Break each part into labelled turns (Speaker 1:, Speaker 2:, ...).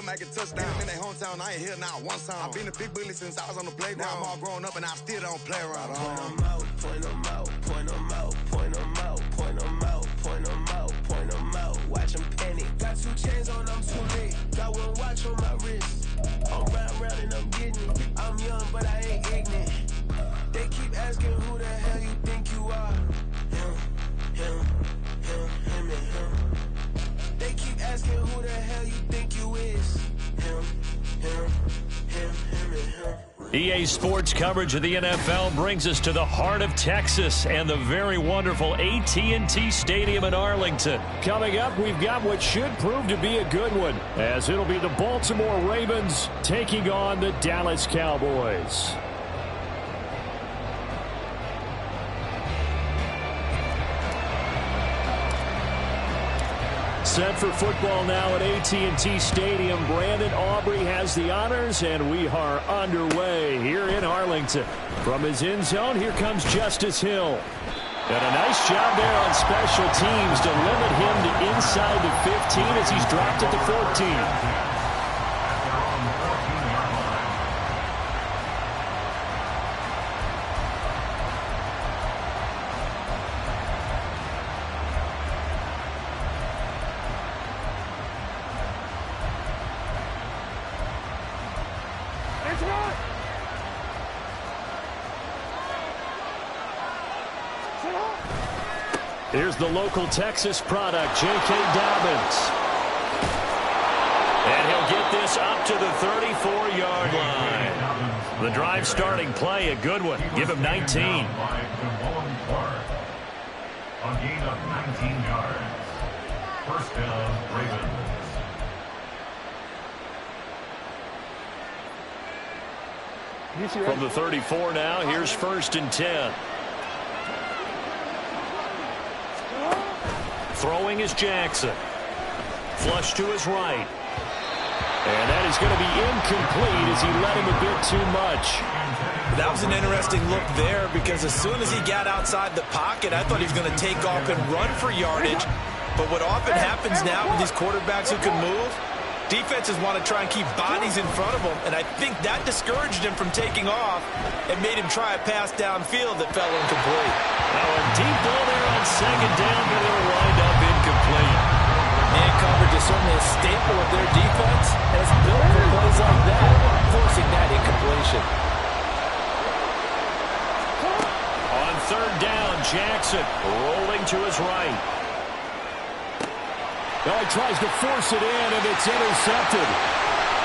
Speaker 1: make a touchdown. In their hometown, I ain't here now one time. I've been a big bully since I was on the playground. Now I'm all grown up and I still don't play around.
Speaker 2: Point them out, point them out, point them out, point them out, point them out, point them out, point them out. Watch them panic. Got 2 chains on, I'm too late. Got 1 watch on my wrist. I'm round and I'm getting it. I'm young, but I ain't ignorant. They keep asking who the hell you think you are. Him, and him. They keep asking who the hell you think you is. Him, and him.
Speaker 3: EA Sports coverage of the NFL brings us to the heart of Texas and the very wonderful AT&T Stadium in Arlington.
Speaker 4: Coming up, we've got what should prove to be a good one, as it'll be the Baltimore Ravens taking on the Dallas Cowboys. Set for football now at AT&T Stadium. Brandon Aubrey has the honors, and we are underway here in Arlington. From his end zone, here comes Justice Hill. And a nice job there on special teams to limit him to inside the 15 as he's dropped at the 14. Here's the local Texas product, J.K. Dobbins. And he'll get this up to the 34-yard line. The drive starting play, a good one. Give him 19.
Speaker 5: A gain of 19 yards. First down, Ravens.
Speaker 3: From the 34 now, here's 1st and 10. Throwing is Jackson. Flush to his right. And that is going to be incomplete as he let him a bit too much.
Speaker 6: That was an interesting look there because as soon as he got outside the pocket, I thought he was going to take off and run for yardage. But what often happens now with these quarterbacks who can move, defenses want to try and keep bodies in front of them, and I think that discouraged him from taking off and made him try a pass downfield that fell incomplete.
Speaker 3: Now a deep ball there on 2nd down, but it'll wind up incomplete.
Speaker 6: Man coverage is certainly a staple of their defense, and it's built for plays like that, forcing that incompletion.
Speaker 3: On 3rd down, Jackson rolling to his right.
Speaker 4: Well, he tries to force it in, and it's intercepted.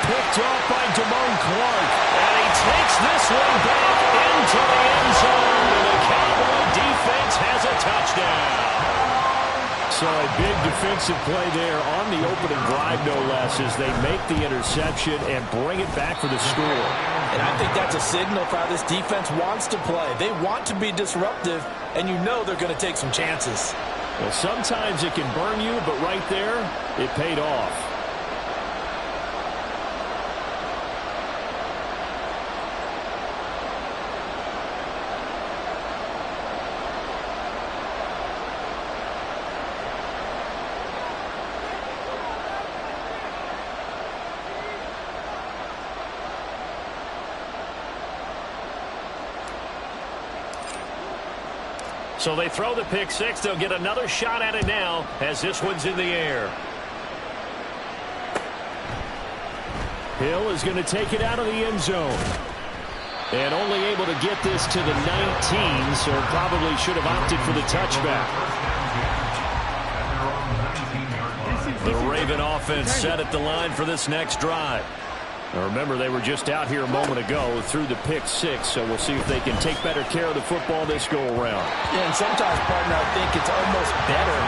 Speaker 4: Picked off by Damone Clark.
Speaker 3: And he takes this one back into the end zone. And the Cowboy defense has a touchdown.
Speaker 4: So a big defensive play there on the opening drive, no less, as they make the interception and bring it back for the score.
Speaker 6: And I think that's a signal for how this defense wants to play. They want to be disruptive, and you know they're going to take some chances.
Speaker 4: Well, sometimes it can burn you, but right there, it paid off.
Speaker 3: So they throw the pick six. They'll get another shot at it now as this one's in the air.
Speaker 4: Hill is going to take it out of the end zone. And only able to get this to the 19, so probably should have opted for the touchback.
Speaker 3: The Raven offense set at the line for this next drive.
Speaker 4: Now remember, they were just out here a moment ago through the pick six, so we'll see if they can take better care of the football this go-around.
Speaker 6: Yeah, and sometimes, partner, I think it's almost better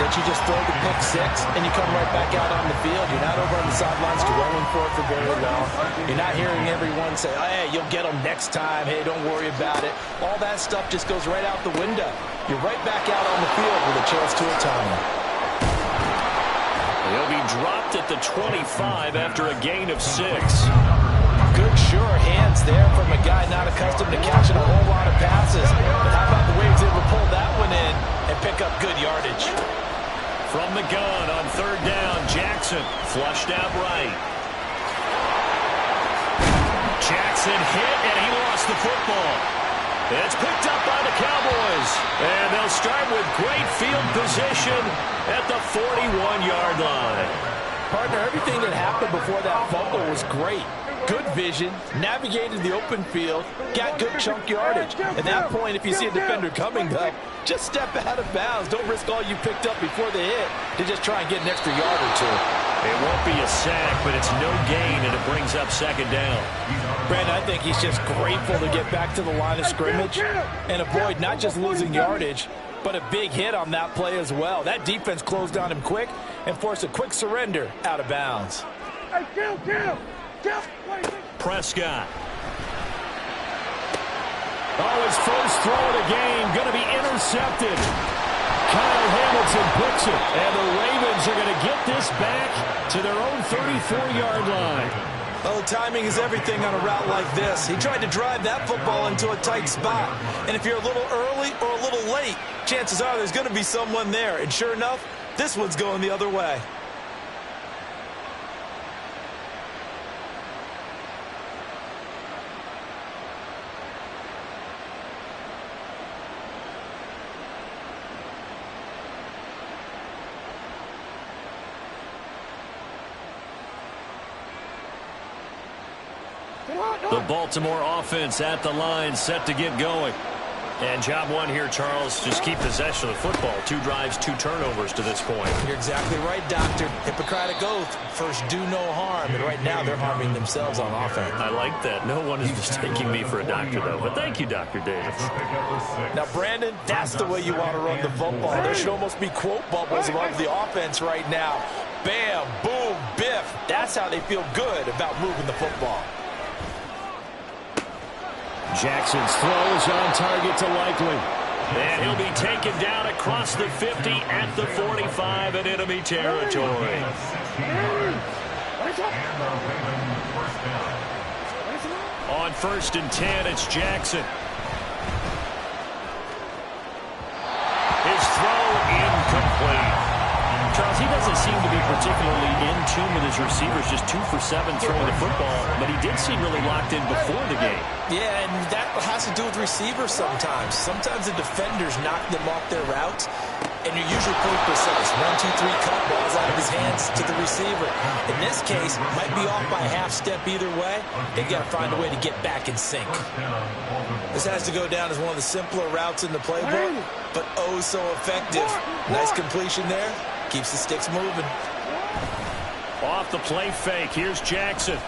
Speaker 6: that you just throw the pick six and you come right back out on the field. You're not over on the sidelines dwelling for it for very long. You're not hearing everyone say, hey, you'll get them next time. Hey, don't worry about it. All that stuff just goes right out the window. You're right back out on the field with a chance to atone.
Speaker 3: He'll be dropped at the 25 after a gain of 6.
Speaker 6: Good, sure hands there from a guy not accustomed to catching a whole lot of passes. But how about the way he was able to pull that one in and pick up good yardage?
Speaker 3: From the gun on 3rd down, Jackson flushed out right.
Speaker 4: Jackson hit, and he lost the football. It's picked up by the Cowboys, and they'll start with great field position at the 41-yard line.
Speaker 6: Partner, everything that happened before that fumble was great. Good vision, navigated the open field, got good chunk yardage. At that point, if you see a defender coming up, just step out of bounds. Don't risk all you picked up before the hit to just try and get an extra yard or two.
Speaker 4: It won't be a sack, but it's no gain, and it brings up second down.
Speaker 6: Brandon, I think he's just grateful to get back to the line of scrimmage and avoid not just losing yardage, but a big hit on that play as well. That defense closed on him quick and forced a quick surrender out of bounds.
Speaker 4: Prescott. Oh, his first throw of the game going to be intercepted. Kyle Hamilton picks it, and the Ravens are going to get this back to their own 34-yard line.
Speaker 6: Well, the timing is everything on a route like this. He tried to drive that football into a tight spot. And if you're a little early or a little late, chances are there's going to be someone there. And sure enough, this one's going the other way.
Speaker 4: The Baltimore offense at the line, set to get going. And job one here, Charles, just keep possession of the football. 2 drives, 2 turnovers to this point.
Speaker 6: You're exactly right, Doctor. Hippocratic oath. First, do no harm. And right now, they're harming themselves on offense.
Speaker 4: I like that. No one is mistaking me for a doctor, though. But thank you, Dr. Davis.
Speaker 6: Now, Brandon, that's the way you want to run the football. There should almost be quote bubbles above the offense right now. Bam, boom, biff. That's how they feel good about moving the football.
Speaker 4: Jackson's throw is on target to Likely. And he'll be taken down across the 50 at the 45 in enemy territory. On 1st and 10, it's Jackson. His throw incomplete. Charles, he doesn't seem to be particularly in tune with his receivers, just 2 for 7 throwing the football, but he did seem really locked in before the game.
Speaker 6: Yeah, and that has to do with receivers sometimes. Sometimes the defenders knock them off their routes, and you're usually pretty precise. 1, 2, 3, cut balls out of his hands to the receiver. In this case, might be off by a half step either way. They got to find a way to get back in sync. This has to go down as one of the simpler routes in the playbook, but oh so effective. Nice completion there. Keeps the sticks moving.
Speaker 4: Off the play fake, here's Jackson.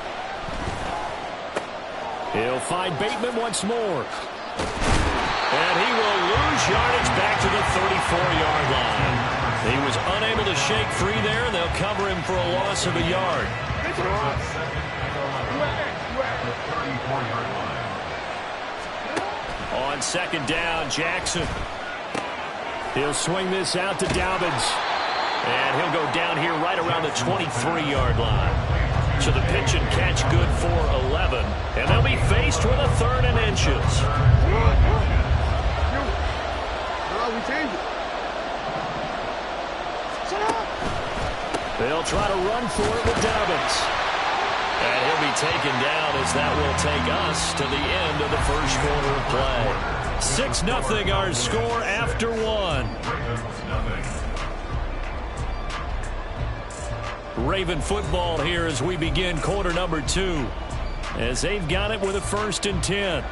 Speaker 4: He'll find Bateman once more. And he will lose yardage back to the 34-yard line. He was unable to shake free there, and they'll cover him for a loss of a yard. On 2nd down, Jackson. He'll swing this out to Dobbins. And he'll go down here right around the 23-yard line. So the pitch and catch good for 11. And they'll be faced with a 3rd and inches. They'll try to run for it with Dobbins. And he'll be taken down as that will take us to the end of the first quarter of play. 6-0 our score after 1. Raven football here as we begin quarter number 2. As they've got it with a 1st and 10.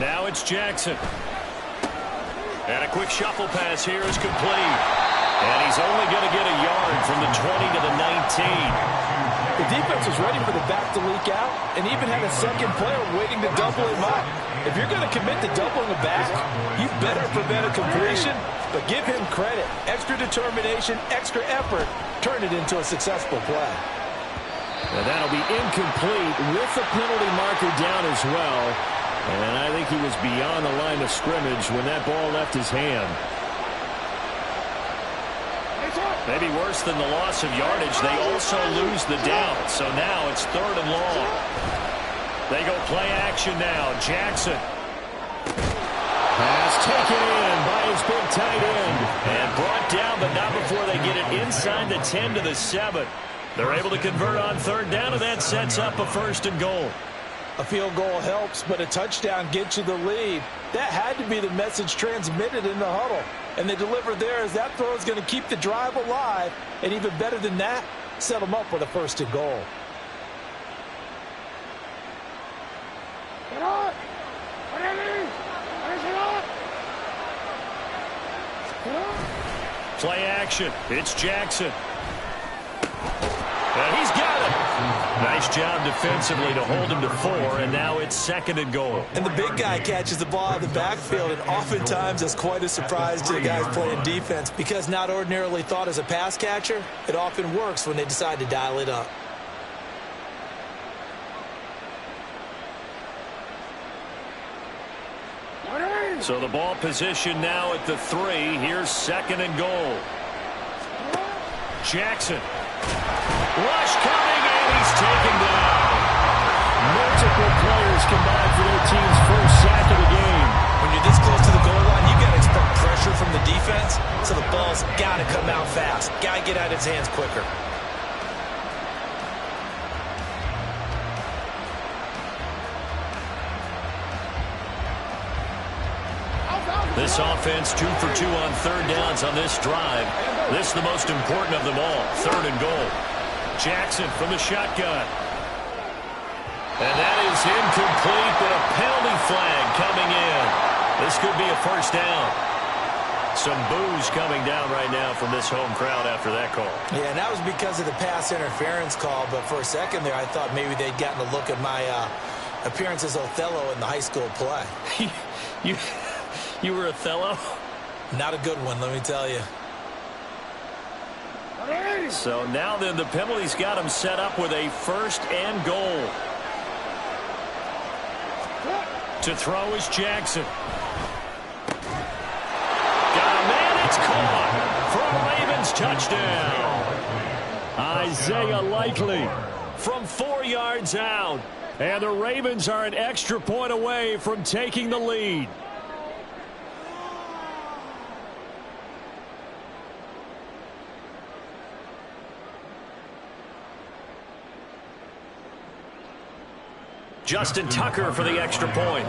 Speaker 4: Now it's Jackson. And a quick shuffle pass here is complete. And he's only going to get a yard from the 20 to the 19.
Speaker 6: The defense was ready for the back to leak out and even had a second player waiting to double him up. If you're going to commit to doubling a back, you better prevent a completion, but give him credit. Extra determination, extra effort, turned it into a successful play.
Speaker 4: And that'll be incomplete with the penalty marker down as well. And I think he was beyond the line of scrimmage when that ball left his hand. Maybe worse than the loss of yardage, they also lose the down. So now it's 3rd and long. They go play action now. Jackson. Pass taken in by his big tight end. And brought down, but not before they get it inside the 10 to the 7. They're able to convert on third down, and that sets up a 1st and goal.
Speaker 6: A field goal helps, but a touchdown gets you the lead. That had to be the message transmitted in the huddle. And they delivered there as that throw is going to keep the drive alive. And even better than that, set them up with a 1st and goal.
Speaker 4: Play action. It's Jackson. And he's got it. Nice job defensively to hold him to 4, and now it's 2nd and goal.
Speaker 6: And the big guy catches the ball out of the backfield, and oftentimes that's quite a surprise to the guys playing defense because not ordinarily thought as a pass catcher, it often works when they decide to dial it up.
Speaker 4: So the ball position now at the 3. Here's 2nd and goal. Jackson. Rush coming, and he's taken down. Multiple players combined for their team's first sack of the game.
Speaker 6: When you're this close to the goal line, you got to expect pressure from the defense, so the ball's got to come out fast. Got to get out of his hands quicker.
Speaker 4: This offense 2 for 2 on third downs on this drive. This is the most important of them all. 3rd and goal. Jackson from the shotgun. And that is incomplete, but a penalty flag coming in. This could be a 1st down. Some boos coming down right now from this home crowd after that call.
Speaker 6: Yeah, and that was because of the pass interference call, but for a second there I thought maybe they'd gotten a look at my appearance as Othello in the high school play.
Speaker 4: You were Othello?
Speaker 6: Not a good one, let me tell you.
Speaker 4: So now then the penalty's got him set up with a 1st and goal. To throw is Jackson. Got a man, it's caught for a Ravens touchdown. Isaiah Likely from 4 yards out. And the Ravens are an extra point away from taking the lead. Justin Tucker for the extra point.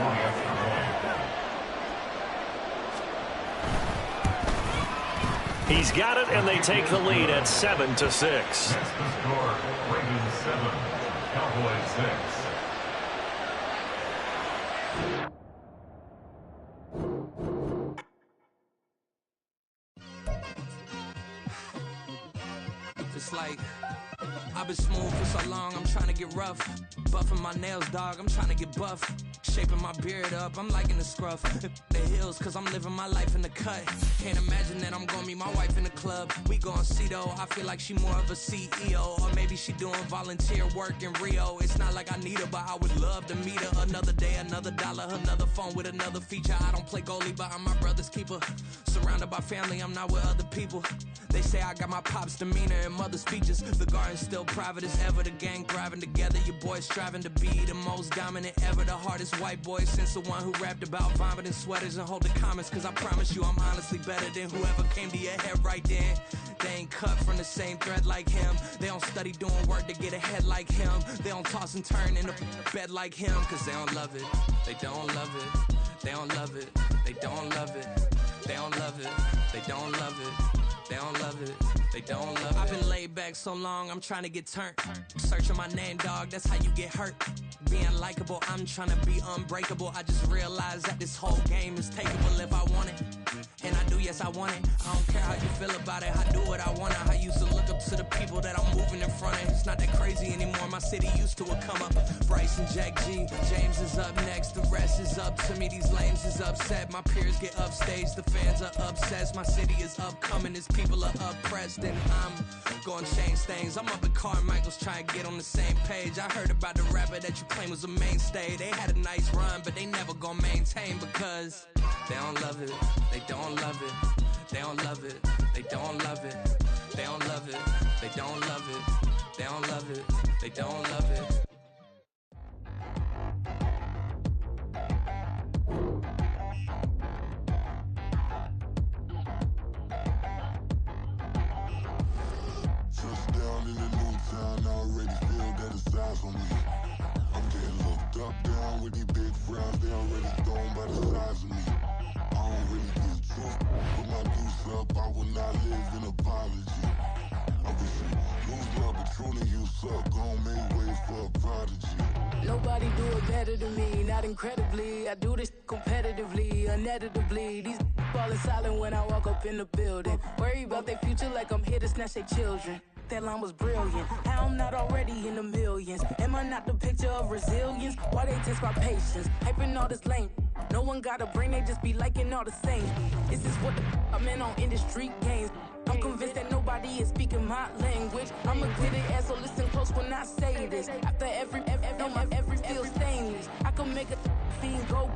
Speaker 4: He's got it, and they take the lead at 7-6.
Speaker 5: That's the score. Ravens 7, Cowboys 6.
Speaker 7: It's like I've been smooth for so long, I'm trying to get rough. Buffing my nails, dog, I'm trying to get buff. Shaping my beard up, I'm liking the scruff. The hills, cause I'm living my life in the cut. Can't imagine that I'm gonna meet my wife in the club. We gon' see though, I feel like she more of a CEO. Or maybe she doing volunteer work in Rio. It's not like I need her, but I would love to meet her. Another day, another dollar, another phone with another feature. I don't play goalie, but I'm my brother's keeper. Surrounded by family, I'm not with other people. They say I got my pop's demeanor and mother's features. The garden's still private as ever. The gang thriving together. Your boys striving to be the most dominant ever. The hardest white boy since the one who rapped about vomiting sweaters and holding comments. Cause I promise you I'm honestly better than whoever came to your head right then. They ain't cut from the same thread like him. They don't study doing work to get ahead like him. They don't toss and turn in a bed like him. Cause they don't love it. They don't love it. They don't love it. They don't love it. They don't love it. They don't love it. They don't love it. They don't love it. I've been laid back so long, I'm trying to get turned. Searching my name, dog, that's how you get hurt. Being likable, I'm trying to be unbreakable. I just realized that this whole game is takeable if I want it. And I do, yes, I want it. I don't care how you feel about it. I do what I want. I used to look up to the people that I'm moving in front of. It's not that crazy anymore. My city used to a come up. Bryce and Jack G. James is up next. The rest is up to me. These lames is upset. My peers get upstage. The fans are obsessed. My city is upcoming. His people are oppressed. And I'm gonna change things. I'm up at Carmichael's trying to get on the same page. I heard about the rapper that you claim was a mainstay. They had a nice run, but they never gonna maintain because they don't love it. They don't love it. They don't love it. They don't love it. They don't love it. They don't love it. They don't love it. They don't love it.
Speaker 8: fantasize on me. I'm getting looked up, down with these big frowns. They already thrown by the size of me. I don't really get drunk. Put my deuce up, I will not live in apology. I wish you lose love, but truly you suck. Gon' make way for a prodigy.
Speaker 9: Nobody do it better than me, not incredibly. I do this competitively, uneditably. These falling silent when I walk up in the building. Worry about their future like I'm here to snatch their children. That line was brilliant. How I'm not already in the millions? Am I not the picture of resilience? Why they test my patience? Hyping all this lame. No one got a brain, they just be liking all the same. This is what the I'm in on industry games. I'm convinced that nobody is speaking my language. I'm a good ass, so listen close when I say this. After every feel stainless. I can make a fiend go.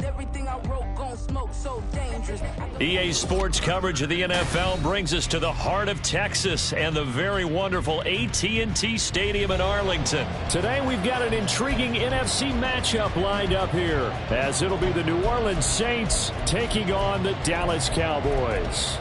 Speaker 9: Everything I wrote gon' smoke, so dangerous.
Speaker 4: EA Sports coverage of the NFL brings us to the heart of Texas and the very wonderful AT&T Stadium in Arlington. Today we've got an intriguing NFC matchup lined up here, as it'll be the New Orleans Saints taking on the Dallas Cowboys.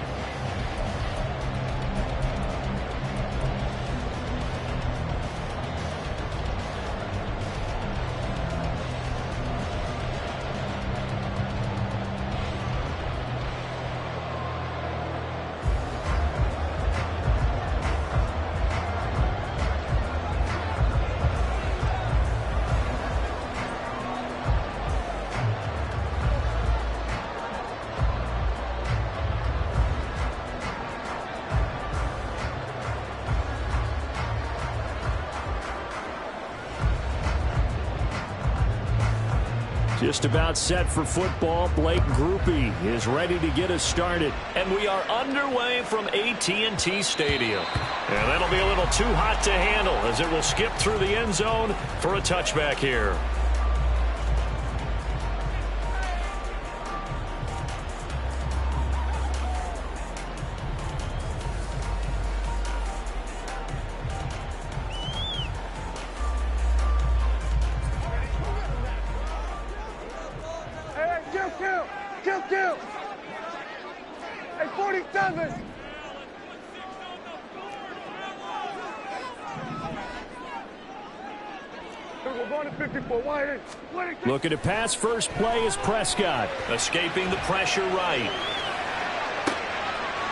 Speaker 4: Just about set for football. Blake Grupe is ready to get us started. And we are underway from AT&T Stadium. And that'll be a little too hot to handle as it will skip through the end zone for a touchback here.
Speaker 10: Kill! Hey, 47! We're going to 54. Why?
Speaker 4: Looking to pass first play is Prescott. Escaping the pressure right.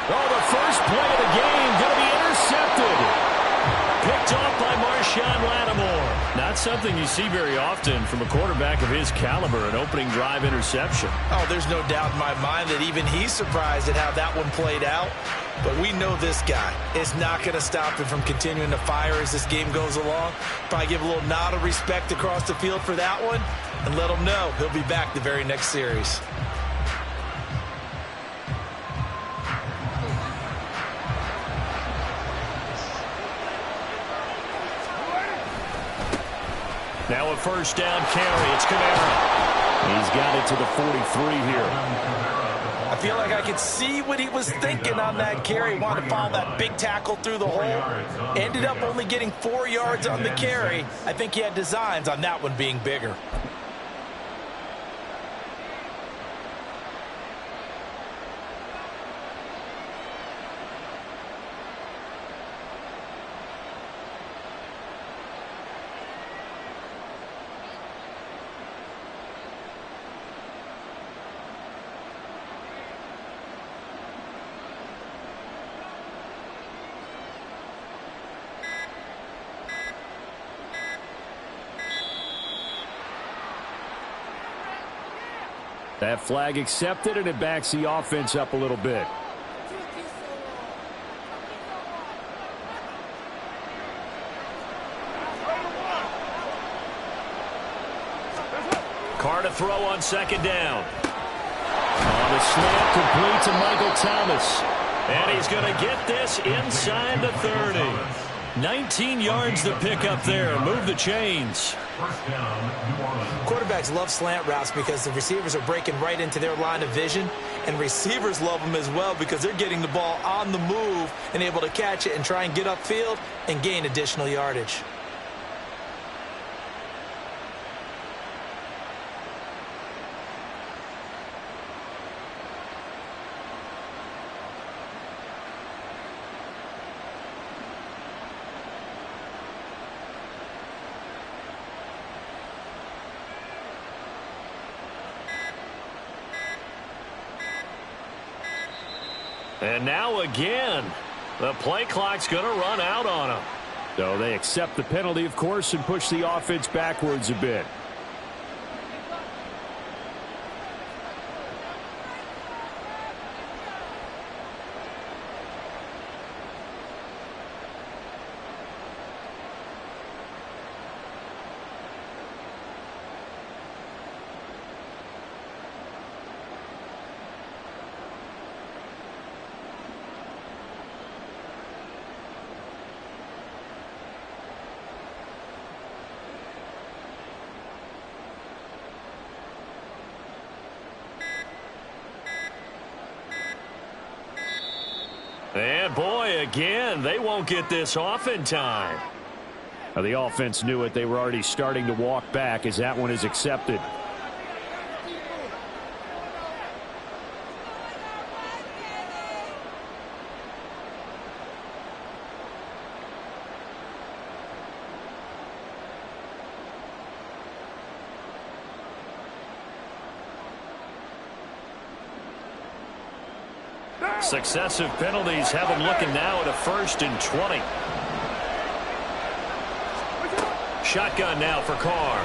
Speaker 4: Oh, the first play of the game going to be intercepted. Picked off by Marshawn Lattimore. Not something you see very often from a quarterback of his caliber, an opening drive interception.
Speaker 6: Oh, there's no doubt in my mind that even he's surprised at how that one played out. But we know this guy is not going to stop him from continuing to fire as this game goes along. Probably give a little nod of respect across the field for that one and let him know he'll be back the very next series.
Speaker 4: Now a first down carry. It's Kamara. He's got it to the 43 here.
Speaker 6: I feel like I could see what he was thinking on that carry. Wanted to follow that big tackle through the hole. Ended up only getting 4 yards on the carry. I think he had designs on that one being bigger.
Speaker 4: That flag accepted, and it backs the offense up a little bit. Carr to throw on second down. On the snap, complete to Michael Thomas. And he's going to get this inside the 30. 19 yards to pick up there. Move the chains.
Speaker 6: Quarterbacks love slant routes because the receivers are breaking right into their line of vision, and receivers love them as well because they're getting the ball on the move and able to catch it and try and get upfield and gain additional yardage.
Speaker 3: And now again, the play clock's going to run out on them.
Speaker 4: So they accept the penalty, of course, and push the offense backwards a bit.
Speaker 3: And boy, again, they won't get this off in time.
Speaker 4: Now, the offense knew it. They were already starting to walk back as that one is accepted.
Speaker 3: Successive penalties have them looking now at a 1st and 20. Shotgun now for Carr.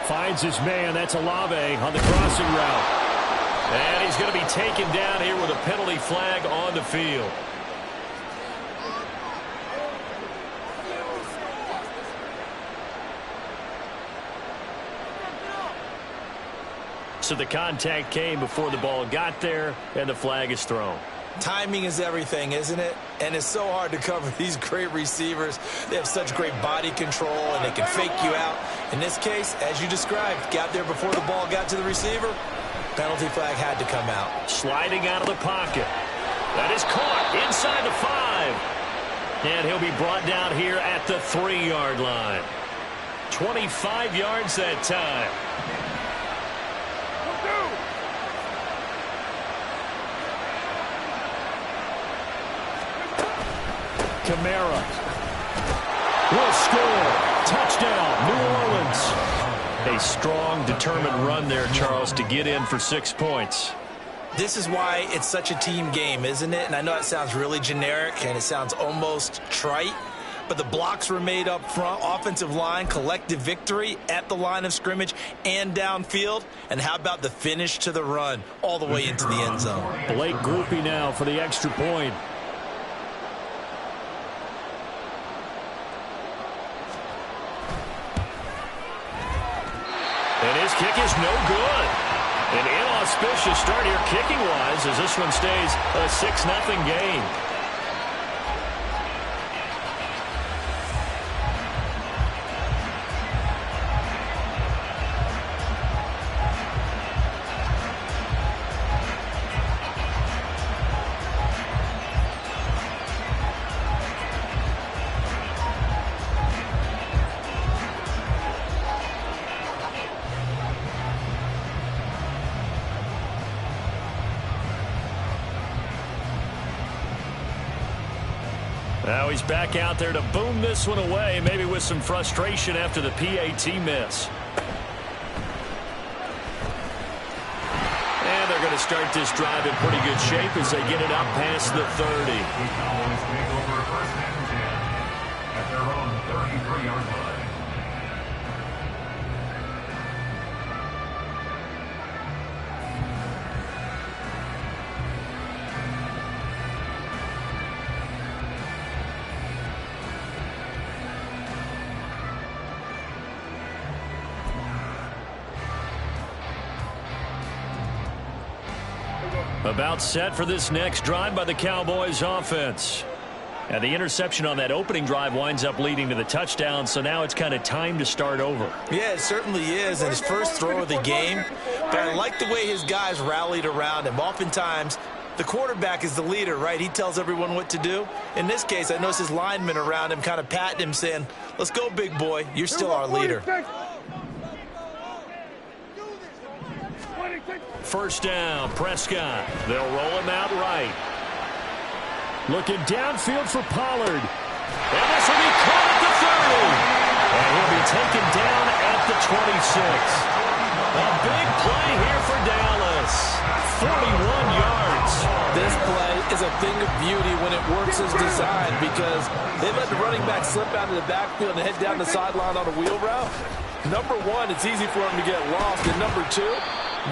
Speaker 4: Finds his man. That's Olave on the crossing route.
Speaker 3: And he's going to be taken down here with a penalty flag on the field. So the contact came before the ball got there, and the flag is thrown.
Speaker 6: Timing is everything, isn't it? And it's so hard to cover these great receivers. They have such great body control, and they can fake you out. In this case, as you described, got there before the ball got to the receiver. Penalty flag had to come out.
Speaker 3: Sliding out of the pocket. That is caught inside the 5. And he'll be brought down here at the 3-yard line. 25 yards that time.
Speaker 4: Kamara will score. Touchdown, New Orleans.
Speaker 3: A strong, determined run there, Charles, to get in for 6 points.
Speaker 6: This is why it's such a team game, isn't it? And I know it sounds really generic and it sounds almost trite, but the blocks were made up front. Offensive line, collective victory at the line of scrimmage and downfield. And how about the finish to the run all the way into the end zone?
Speaker 4: Blake Grupe now for the extra point.
Speaker 3: And his kick is no good. An inauspicious start here kicking-wise as this one stays a 6-0 game. Now he's back out there to boom this one away, maybe with some frustration after the PAT miss. And they're going to start this drive in pretty good shape as they get it up past the 30.
Speaker 5: Cowboys take over 1st and 10 at their own 33-yard line.
Speaker 3: About set for this next drive by the Cowboys offense. And the interception on that opening drive winds up leading to the touchdown, so now it's kind of time to start over.
Speaker 6: Yeah, it certainly is, and his first throw of the game. But I like the way his guys rallied around him. Oftentimes, the quarterback is the leader, right? He tells everyone what to do. In this case, I noticed his linemen around him kind of patting him, saying, let's go, big boy. You're still our leader.
Speaker 3: First down, Prescott. They'll roll him out right.
Speaker 4: Looking downfield for Pollard.
Speaker 3: And this will be caught at the 30. And he'll be taken down at the 26. A big play here for Dallas. 41 yards.
Speaker 6: is a thing of beauty when it works as designed, because they let the running back slip out of the backfield and head down the sideline on a wheel route. Number one, it's easy for him to get lost. And number two,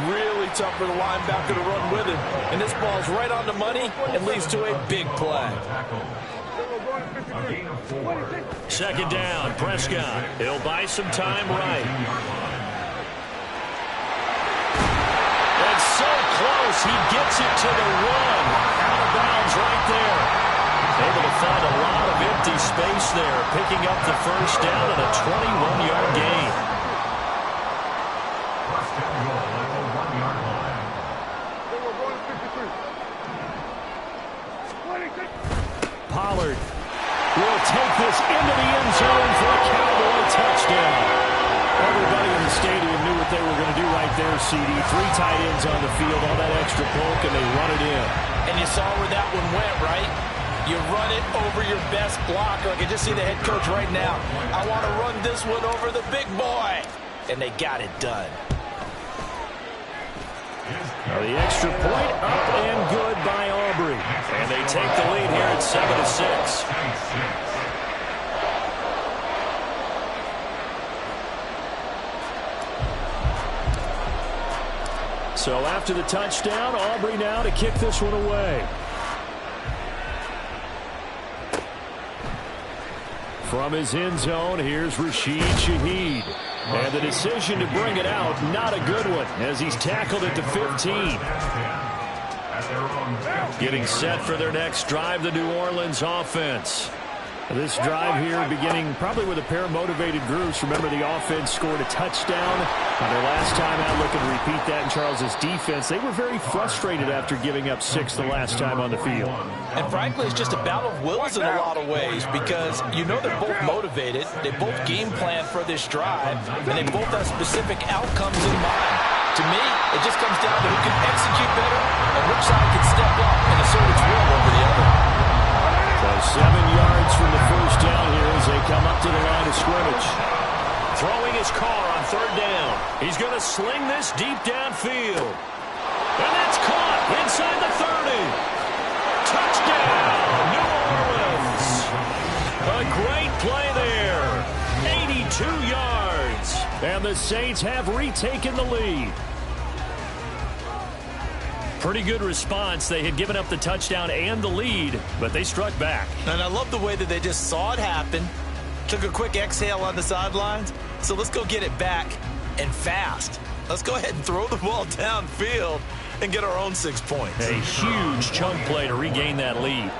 Speaker 6: really tough for the linebacker to run with it. And this ball's right on the money and leads to a big play.
Speaker 3: Second down, Prescott. He'll buy some time right. That's so close. He gets it to the one. Out of bounds right there. Able to find a lot of empty space there, picking up the first down and a 21-yard gain. Pollard will take this into the end zone for a Cowboy touchdown. Everybody in the stadium knew what they were going to do right there, CD. 3 tight ends on the field, all that extra bulk, and they run it in.
Speaker 6: And you saw where that one went, right? You run it over your best blocker. I can just see the head coach right now. I want to run this one over the big boy. And they got it done.
Speaker 4: Now the extra point up and good by Aubrey.
Speaker 3: And they take the lead here at 7-6.
Speaker 4: So after the touchdown, Aubrey now to kick this one away. From his end zone, here's Rashid Shaheed. And the decision to bring it out, not a good one, as he's tackled at the 15. Getting set for their next drive, the New Orleans offense. This drive here beginning probably with a pair of motivated groups. Remember, the offense scored a touchdown on their last time out. Looking to repeat that in Charles's defense. They were very frustrated after giving up 6 the last time on the field.
Speaker 6: And frankly, it's just a battle of wills in a lot of ways, because you know they're both motivated. They both game plan for this drive, and they both have specific outcomes in mind. To me, it just comes down to who can execute better and which side can step up and assert its will over the other.
Speaker 4: So 7 yards from the first down here as they come up to the line of scrimmage.
Speaker 3: Throwing his car on third down. He's going to sling this deep downfield. And that's caught inside the 30. Touchdown, New Orleans. A great play there. 82 yards.
Speaker 4: And the Saints have retaken the lead.
Speaker 3: Pretty good response. They had given up the touchdown and the lead, but they struck back.
Speaker 6: And I love the way that they just saw it happen, took a quick exhale on the sidelines. So let's go get it back, and fast. Let's go ahead and throw the ball downfield and get our own 6 points.
Speaker 3: A huge chunk play to regain that lead.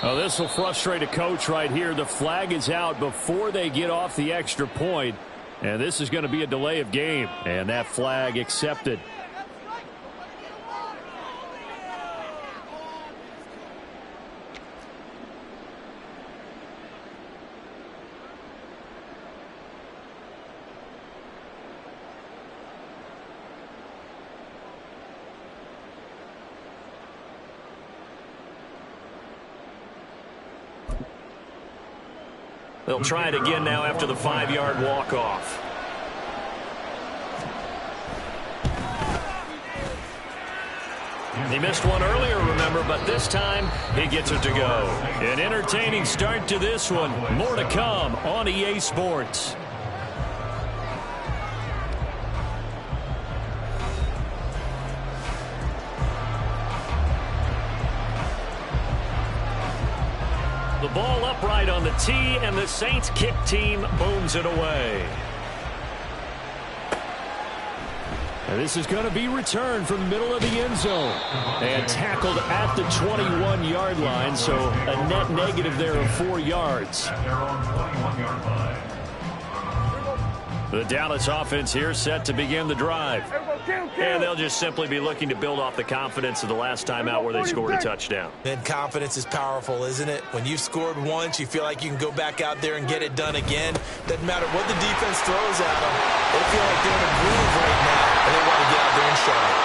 Speaker 4: Oh, this will frustrate a coach right here. The flag is out before they get off the extra point, and this is going to be a delay of game, and that flag accepted.
Speaker 3: They'll try it again now after the 5-yard walk-off. He missed one earlier, remember, but this time he gets it to go.
Speaker 4: An entertaining start to this one. More to come on EA Sports.
Speaker 3: The ball upright on the tee, and the Saints kick team booms it away.
Speaker 4: And this is going to be returned from the middle of the end zone. And tackled at the 21-yard line, so a net negative there of 4 yards.
Speaker 3: The Dallas offense here set to begin the drive. And they'll just simply be looking to build off the confidence of the last time out where they scored a touchdown.
Speaker 6: And confidence is powerful, isn't it? When you've scored once, you feel like you can go back out there and get it done again. Doesn't matter what the defense throws at them. They feel like they're in a groove right now, and they want to get out there and show it.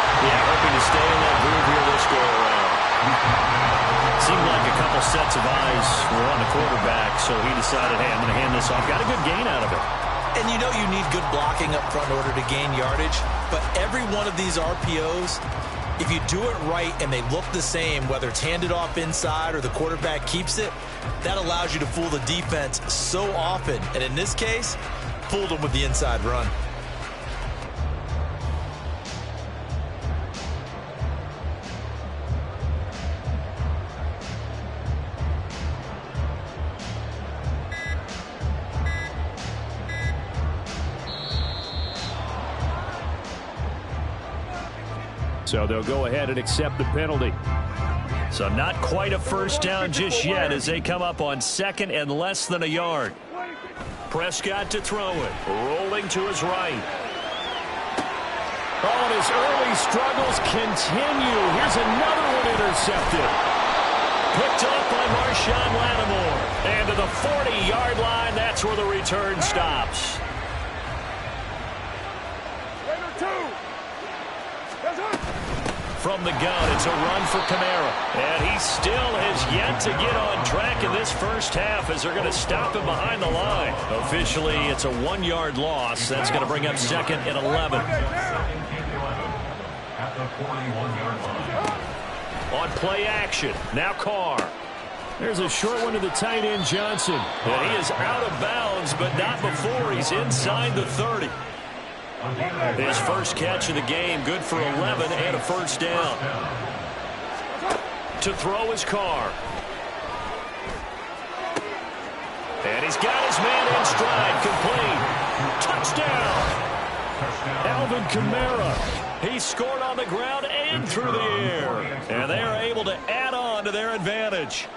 Speaker 4: sets of eyes were on the quarterback, so he decided, hey, I'm going to hand this off. Got a good gain out of it.
Speaker 6: And you know you need good blocking up front in order to gain yardage, but every one of these RPOs, if you do it right and they look the same, whether it's handed off inside or the quarterback keeps it, that allows you to fool the defense so often. And in this case, fooled them with the inside run.
Speaker 4: So they'll go ahead and accept the penalty. So not quite a first down just yet as they come up on second and less than a yard. Prescott to throw it. Rolling to his right. Oh, and his early struggles continue. Here's another one intercepted. Picked up by Marshawn Lattimore. And to the 40-yard line, that's where the return stops. From the gun, it's a run for Kamara. And he still has yet to get on track in this first half as they're going to stop him behind the line. Officially, it's a 1-yard loss. That's going to bring up second and 11.
Speaker 5: At the 41-yard line.
Speaker 4: On play action, now Carr. There's a short one to the tight end, Johnson. And he is out of bounds, but not before he's inside the 30. His first catch of the game, good for 11 and a first down. To throw his Carr. And he's got his man in stride, complete. Touchdown! Alvin Kamara. He scored on the ground and through the air. And they are able to add on to their advantage.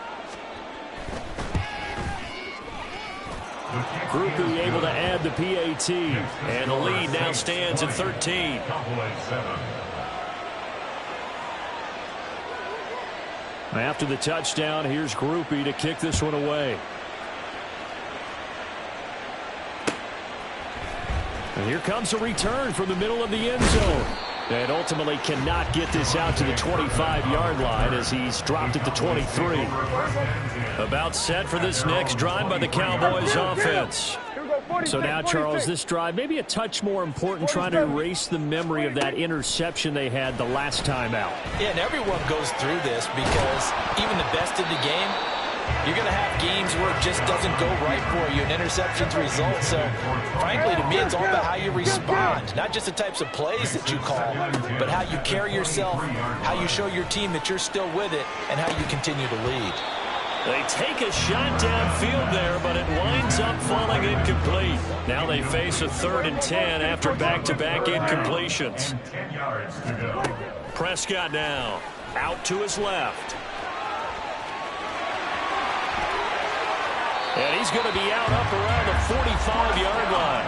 Speaker 4: Grupe able to add the PAT, and the lead now stands at 13. After the touchdown, here's Grupe to kick this one away. And here comes a return from the middle of the end zone. And ultimately cannot get this out to the 25-yard line as he's dropped at the 23. About set for this next drive by the Cowboys offense. So now, Charles, this drive maybe a touch more important, trying to erase the memory of that interception they had the last time out.
Speaker 6: Yeah, and everyone goes through this because even the best in the game, you're going to have games where it just doesn't go right for you, and interceptions result. So, frankly, to me, it's all about how you respond. Not just the types of plays that you call, but how you carry yourself, how you show your team that you're still with it, and how you continue to lead.
Speaker 4: They take a shot downfield there, but it winds up falling incomplete. Now they face a 3rd and 10 after back-to-back incompletions. Prescott now out to his left. And he's going to be out up around the 45-yard line.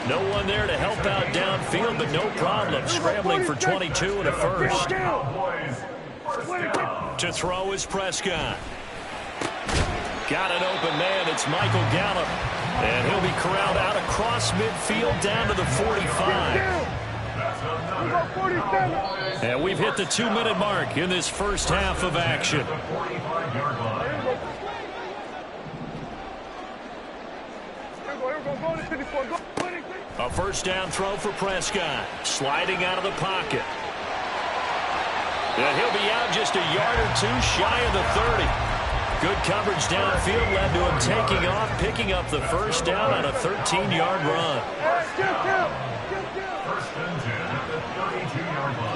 Speaker 4: No one there to help out downfield, but no problem. Scrambling for 22 and a first. To throw is Prescott. Got an open man. It's Michael Gallup. And he'll be corralled out across midfield down to the 45. And we've hit the 2-minute mark in this first half of action. A first down throw for Prescott. Sliding out of the pocket. And he'll be out just a yard or two shy of the 30. Good coverage downfield led to him taking off, picking up the first down on a 13-yard run.
Speaker 5: First and 10 at the 32-yard line.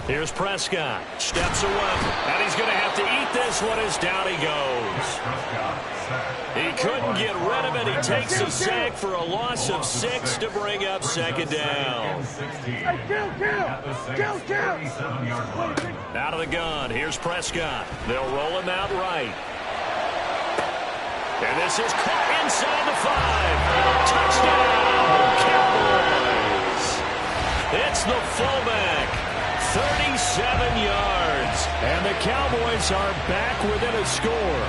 Speaker 4: Here's Prescott. Steps away. And he's going to have to eat this one as down he goes. He couldn't get rid of it. He takes a sack for a loss of 6 to bring up second down. Out of the gun. Here's Prescott. They'll roll him out right. And this is caught inside the 5. Touchdown, Cowboys. It's the fullback. 37 yards. And the Cowboys are back within a score.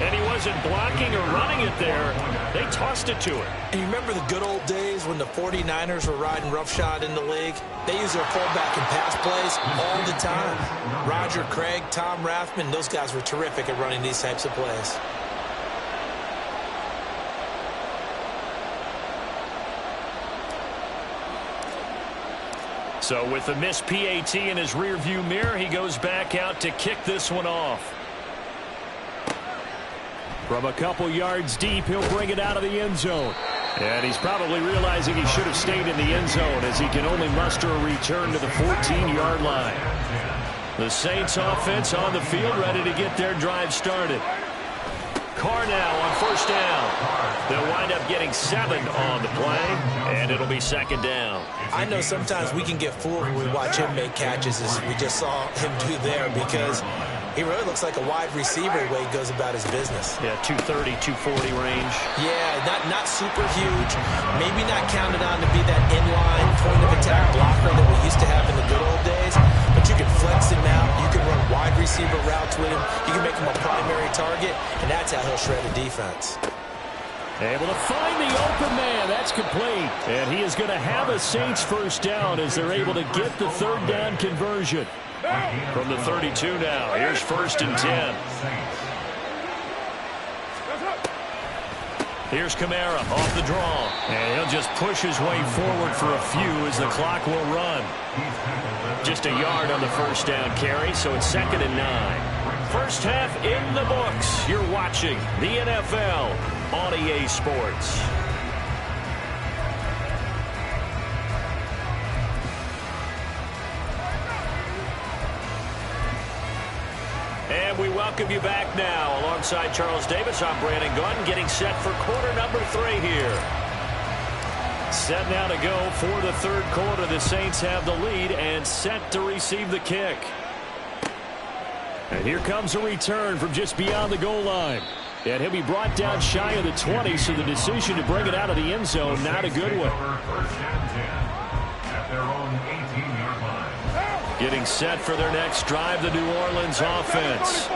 Speaker 4: And he wasn't blocking or running it there. They tossed it to him.
Speaker 6: And you remember the good old days when the 49ers were riding roughshod in the league? They used their fullback in pass plays all the time. Roger Craig, Tom Rathman, those guys were terrific at running these types of plays.
Speaker 4: So with the missed PAT in his rearview mirror, he goes back out to kick this one off. From a couple yards deep, he'll bring it out of the end zone. And he's probably realizing he should have stayed in the end zone as he can only muster a return to the 14-yard line. The Saints offense on the field, ready to get their drive started. Carr now on first down. They'll wind up getting 7 on the play, and it'll be second down.
Speaker 6: I know sometimes we can get fooled when we watch him make catches, as we just saw him do there, because he really looks like a wide receiver the way he goes about his business.
Speaker 4: Yeah, 230, 240 range.
Speaker 6: Yeah, not super huge. Maybe not counted on to be that inline point-of-attack blocker that we used to have in the good old days. But you can flex him out. You can run wide receiver routes with him. You can make him a primary target, and that's how he'll shred a defense.
Speaker 4: Able to find the open man. That's complete. And he is going to have a Saints first down as they're able to get the third down conversion. From the 32 now. Here's first and 10. Here's Kamara off the draw. And he'll just push his way forward for a few as the clock will run. Just a yard on the first down carry, so it's second and 9. First half in the books. You're watching the NFL on EA Sports. And we welcome you back now. Alongside Charles Davis, I'm Brandon Gaudin, getting set for quarter number 3 here. Set now to go for the third quarter. The Saints have the lead and set to receive the kick. And here comes a return from just beyond the goal line. And he'll be brought down shy of the 20, so the decision to bring it out of the end zone, not a good one.
Speaker 5: At their own 18-yard line.
Speaker 4: Getting set for their next drive, the New Orleans offense.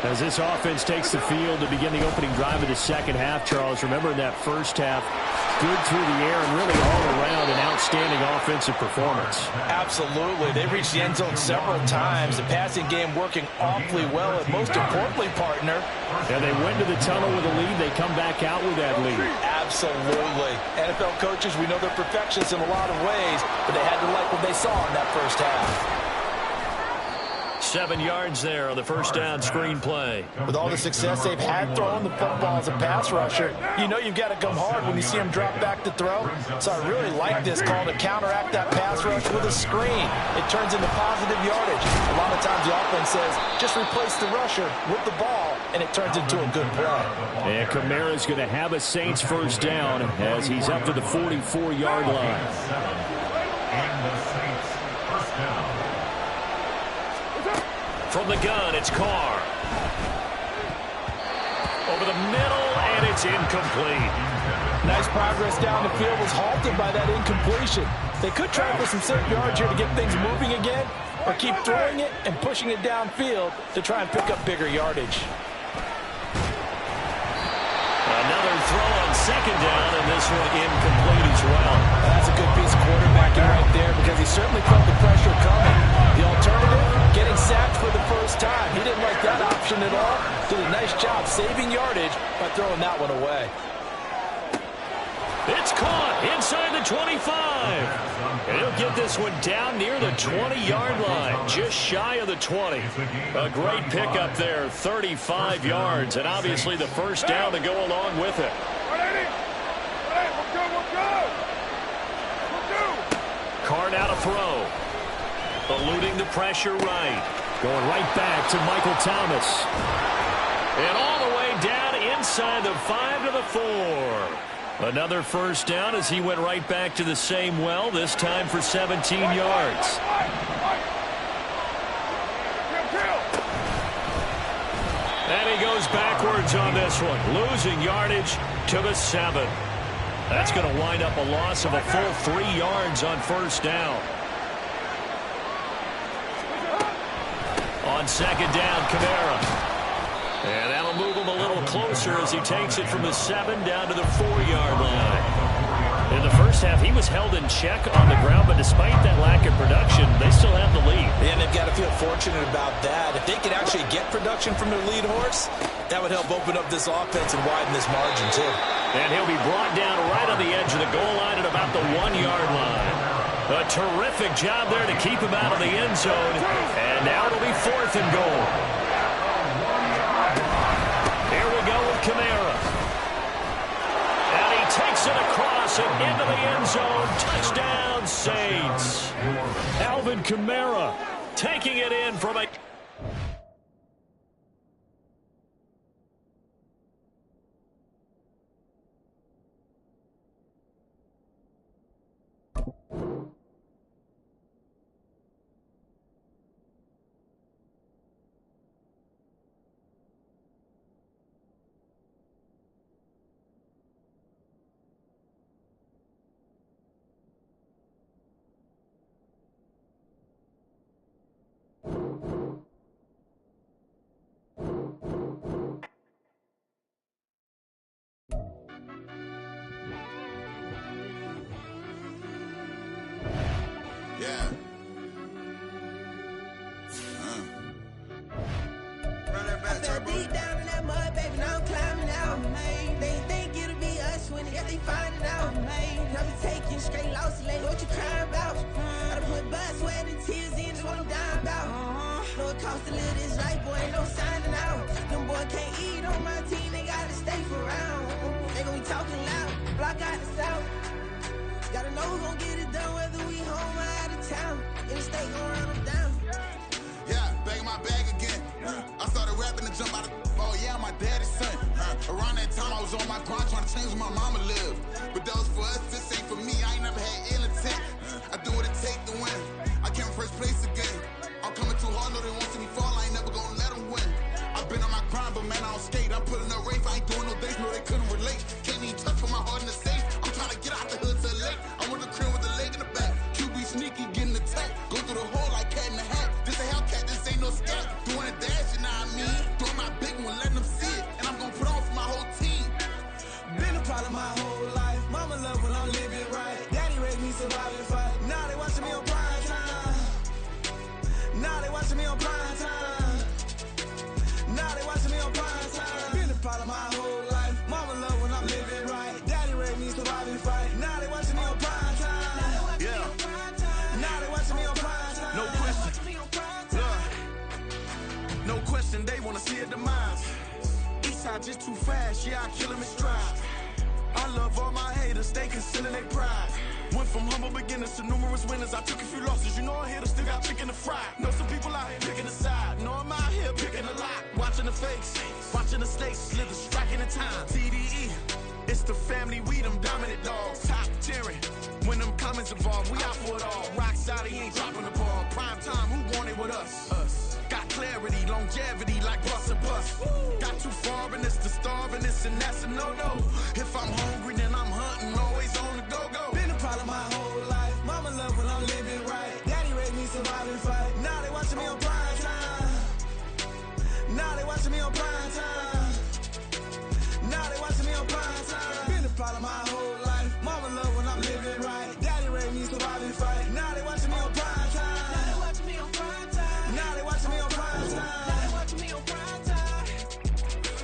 Speaker 4: As this offense takes the field to begin the opening drive of the second half, Charles, remember in that first half, good through the air and really all around an outstanding offensive performance.
Speaker 6: Absolutely. They reached the end zone several times. The passing game working awfully well, and most importantly, partner.
Speaker 4: And they went to the tunnel with a lead. They come back out with that lead.
Speaker 6: Absolutely. NFL coaches, we know they're perfectionists in a lot of ways, but they had to like what they saw in that first half.
Speaker 4: 7 yards there on the first down screen play.
Speaker 6: With all the success they've had throwing the football as a pass rusher, you know you've got to come hard when you see them drop back to throw. So I really like this call to counteract that pass rush with a screen. It turns into positive yardage. A lot of times the offense says, just replace the rusher with the ball, and it turns into a good play.
Speaker 4: And Kamara's going to have a Saints first down as he's up to the 44-yard line.
Speaker 5: And the Saints first down.
Speaker 4: From the gun, it's Carr. Over the middle, and it's incomplete.
Speaker 6: Nice progress down the field, was halted by that incompletion. They could try for some safe yards here to get things moving again, or keep throwing it and pushing it downfield to try and pick up bigger yardage.
Speaker 4: Another throw on second down, and this one incomplete as well.
Speaker 6: That's a good piece of quarterbacking right there, because he certainly felt the pressure coming. The alternative, getting sacked for the first time. He didn't like that option at all. Did a nice job saving yardage by throwing that one away.
Speaker 4: It's caught inside the 25. And he'll get this one down near the 20-yard line, just shy of the 20. A great pickup there, 35 yards, and obviously the first down to go along with it. Carr now to throw. Eluding the pressure right. Going right back to Michael Thomas. And all the way down inside the 5 to the 4. Another first down as he went right back to the same well, this time for 17 yards. And he goes backwards on this one, losing yardage to the 7. That's going to wind up a loss of a full 3 yards on first down. On second down, Kamara. And that'll move him a little closer as he takes it from the 7 down to the 4-yard line. In the first half, he was held in check on the ground, but despite that lack of production, they still have the lead.
Speaker 6: And they've got to feel fortunate about that. If they could actually get production from their lead horse, that would help open up this offense and widen this margin, too.
Speaker 4: And he'll be brought down right on the edge of the goal line at about the 1-yard line. A terrific job there to keep him out of the end zone. And now it'll be 4th and goal. Here we go with Kamara. And he takes it across and into the end zone. Touchdown, Saints. Alvin Kamara taking it in from a...
Speaker 1: Yeah. Run that back, Turbo.
Speaker 2: Deep down in that mud, baby, now I'm climbing out. They think it'll be us when they find it out. I've been taking straight losses lately. What you crying about? I done put blood, sweat, and tears in. That's what I'm dying about. Know it costs to live this life, boy, ain't no signing out. Them boy can't eat on my team, they gotta stay for round. They gon' be talking loud, block out the south. Gotta know who's gon' get it done, whether we home or out of town. In the state gon' run them down.
Speaker 1: Yeah, bag my bag again. I started rapping to jump out of... Oh, yeah, I'm my daddy's son. Around that time, I was on my grind trying to change where my mama lived. But that was for us, this ain't for me. I ain't never had ill intent. I do what it take to win. I came first place again. I'm coming too hard, know they want to see me fall. I ain't never gonna let them win. I've been on my grind, but man, I don't skate. I'm putting up race, I ain't doing no days. No, they couldn't relate. Can't even touch for my heart in the safe. I'm trying to get out the hood to the lake. I'm with the crib with the leg in the back. QB sneaky, getting attacked. Go through the hole like cat in the hat. This a Hellcat, this ain't no scat. Doing a dash, you know what I mean? Throwing my big one, letting them see it. And I'm gonna put on for my whole team.
Speaker 2: Been a problem my whole life. Mama love when I'm living right. Daddy raised me surviving fight. Now they watching me on prime time. Now they watching me on prime time. Now they watching me on prime time. Been a problem my whole life. Mama love when I'm living right. Daddy raised me surviving fight. Now they watching me on prime time.
Speaker 1: Yeah.
Speaker 2: Now they watching me on prime time.
Speaker 1: No question. No question, they wanna see a demise. Eastside just too fast, yeah, I kill him in stride. I love all my haters, they concealing their pride. Went from humble beginners to numerous winners. I took a few losses, you know I hit still got chicken to fry. Know some people out here picking a side. Know I'm out here picking a lot. Watching the fakes, watching the snakes slither, striking the time. TDE, it's the family, we them dominant dogs. Top tiering, when them comments involved, we out for it all. Rock side, he ain't dropping the ball. Prime time, who want it with us? Got clarity, longevity like bus and bus. Got too far and it's the starving, this and that's a no-no. If I'm hungry, then I'm hunting, always on the go-go.
Speaker 2: Been a problem my whole life. Mama love when I'm living right. Daddy raised me surviving fight. Now they watching me on prime time. Now they watching me on prime time. Now they watching me on prime time. Been a problem my whole life. Mama love when I'm living right. Daddy raised me surviving fight. Now they watching me on prime time. Now they watching me on prime time. Now they watching me on prime time. Now they watching me on prime time.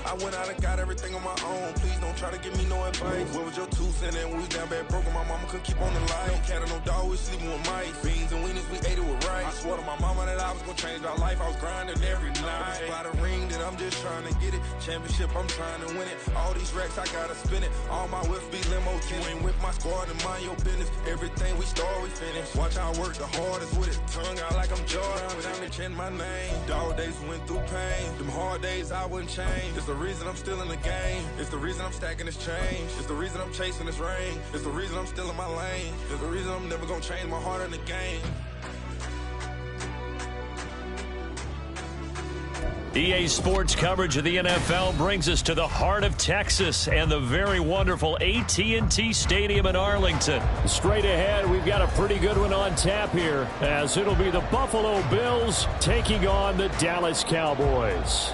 Speaker 11: I went out and got everything on my own. Please don't try to give me no advice. What was your 2 cents and when we down bad broke? My mama couldn't keep on the light. No cat or no dog, we sleeping with mice. Beans and wieners, we ate it with rice. I swore to my mama that I was gonna change our life. I was grinding every night. By the ring that I'm just trying to get it. Championship, I'm trying to win it. All these racks, I gotta spin it. All my whips be limo. You ain't with my squad and mind your business. Everything we start, we finish. Watch I work the hardest with it. Tongue out like I'm Jordan. Without me change my name. Dog days went through pain. Them hard days I wouldn't change. It's the reason I'm still in the game. It's the reason I'm stacking this change. It's the reason I'm chasing this rain. It's the reason I'm still in my lane. It's the reason I'm never gonna change my heart in the game.
Speaker 4: EA Sports coverage of the NFL brings us to the heart of Texas and the very wonderful AT&T Stadium in Arlington. Straight ahead, we've got a pretty good one on tap here, as it'll be the Buffalo Bills taking on the Dallas Cowboys.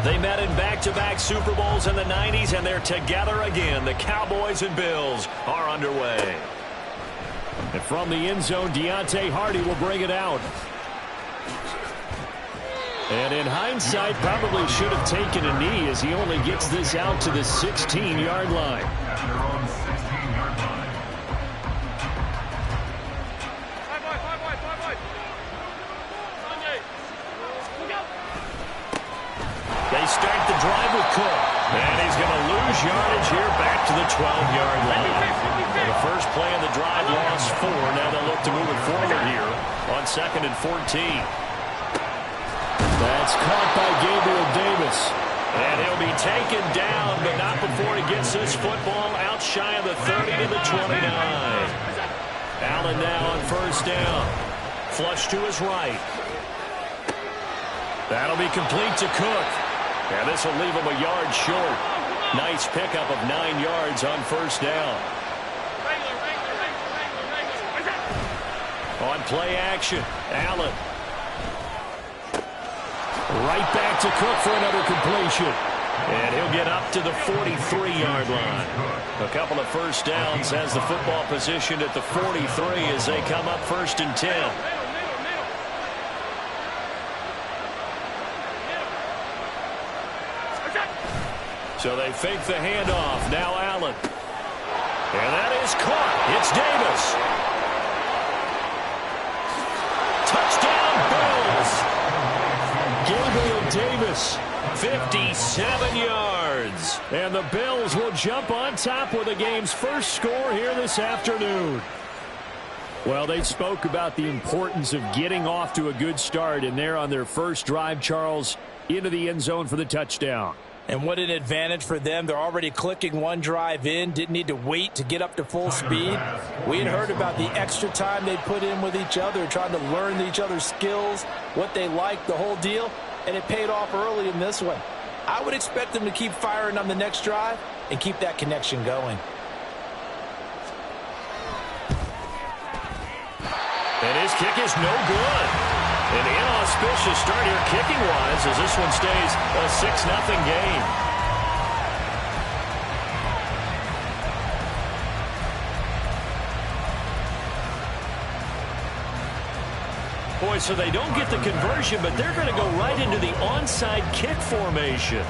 Speaker 4: They met in back-to-back Super Bowls in the 90s, and they're together again. The Cowboys and Bills are underway. And from the end zone, Deontay Hardy will bring it out. And in hindsight, probably should have taken a knee as he only gets this out to the 16-yard line. They start the drive with Cook. And he's going to lose yardage here back to the 12-yard line. And the first play of the drive lost 4. Now they'll look to move it forward here on 2nd and 14. That's caught by Gabriel Davis. And he'll be taken down, but not before he gets this football out shy of the 30 to the 29. Allen now on first down. Flush to his right. That'll be complete to Cook. And this will leave him a yard short. Nice pickup of 9 yards on first down. On play action, Allen. Right back to Cook for another completion. And he'll get up to the 43-yard line. A couple of first downs has the football positioned at the 43 as they come up 1st and 10. So they fake the handoff. Now Allen. And that is caught. It's Davis. Touchdown, Bills. Gabriel Davis, 57 yards. And the Bills will jump on top with the game's first score here this afternoon. Well, they spoke about the importance of getting off to a good start, and they're on their first drive, Charles, into the end zone for the touchdown.
Speaker 6: And what an advantage for them. They're already clicking one drive in. Didn't need to wait to get up to full speed. We had heard about the extra time they put in with each other, trying to learn each other's skills, what they like, the whole deal. And it paid off early in this one. I would expect them to keep firing on the next drive and keep that connection going.
Speaker 4: And his kick is no good. An inauspicious start here kicking-wise as this one stays a 6-0 game. Boy, so they don't get the conversion, but they're going to go right into the onside kick formation.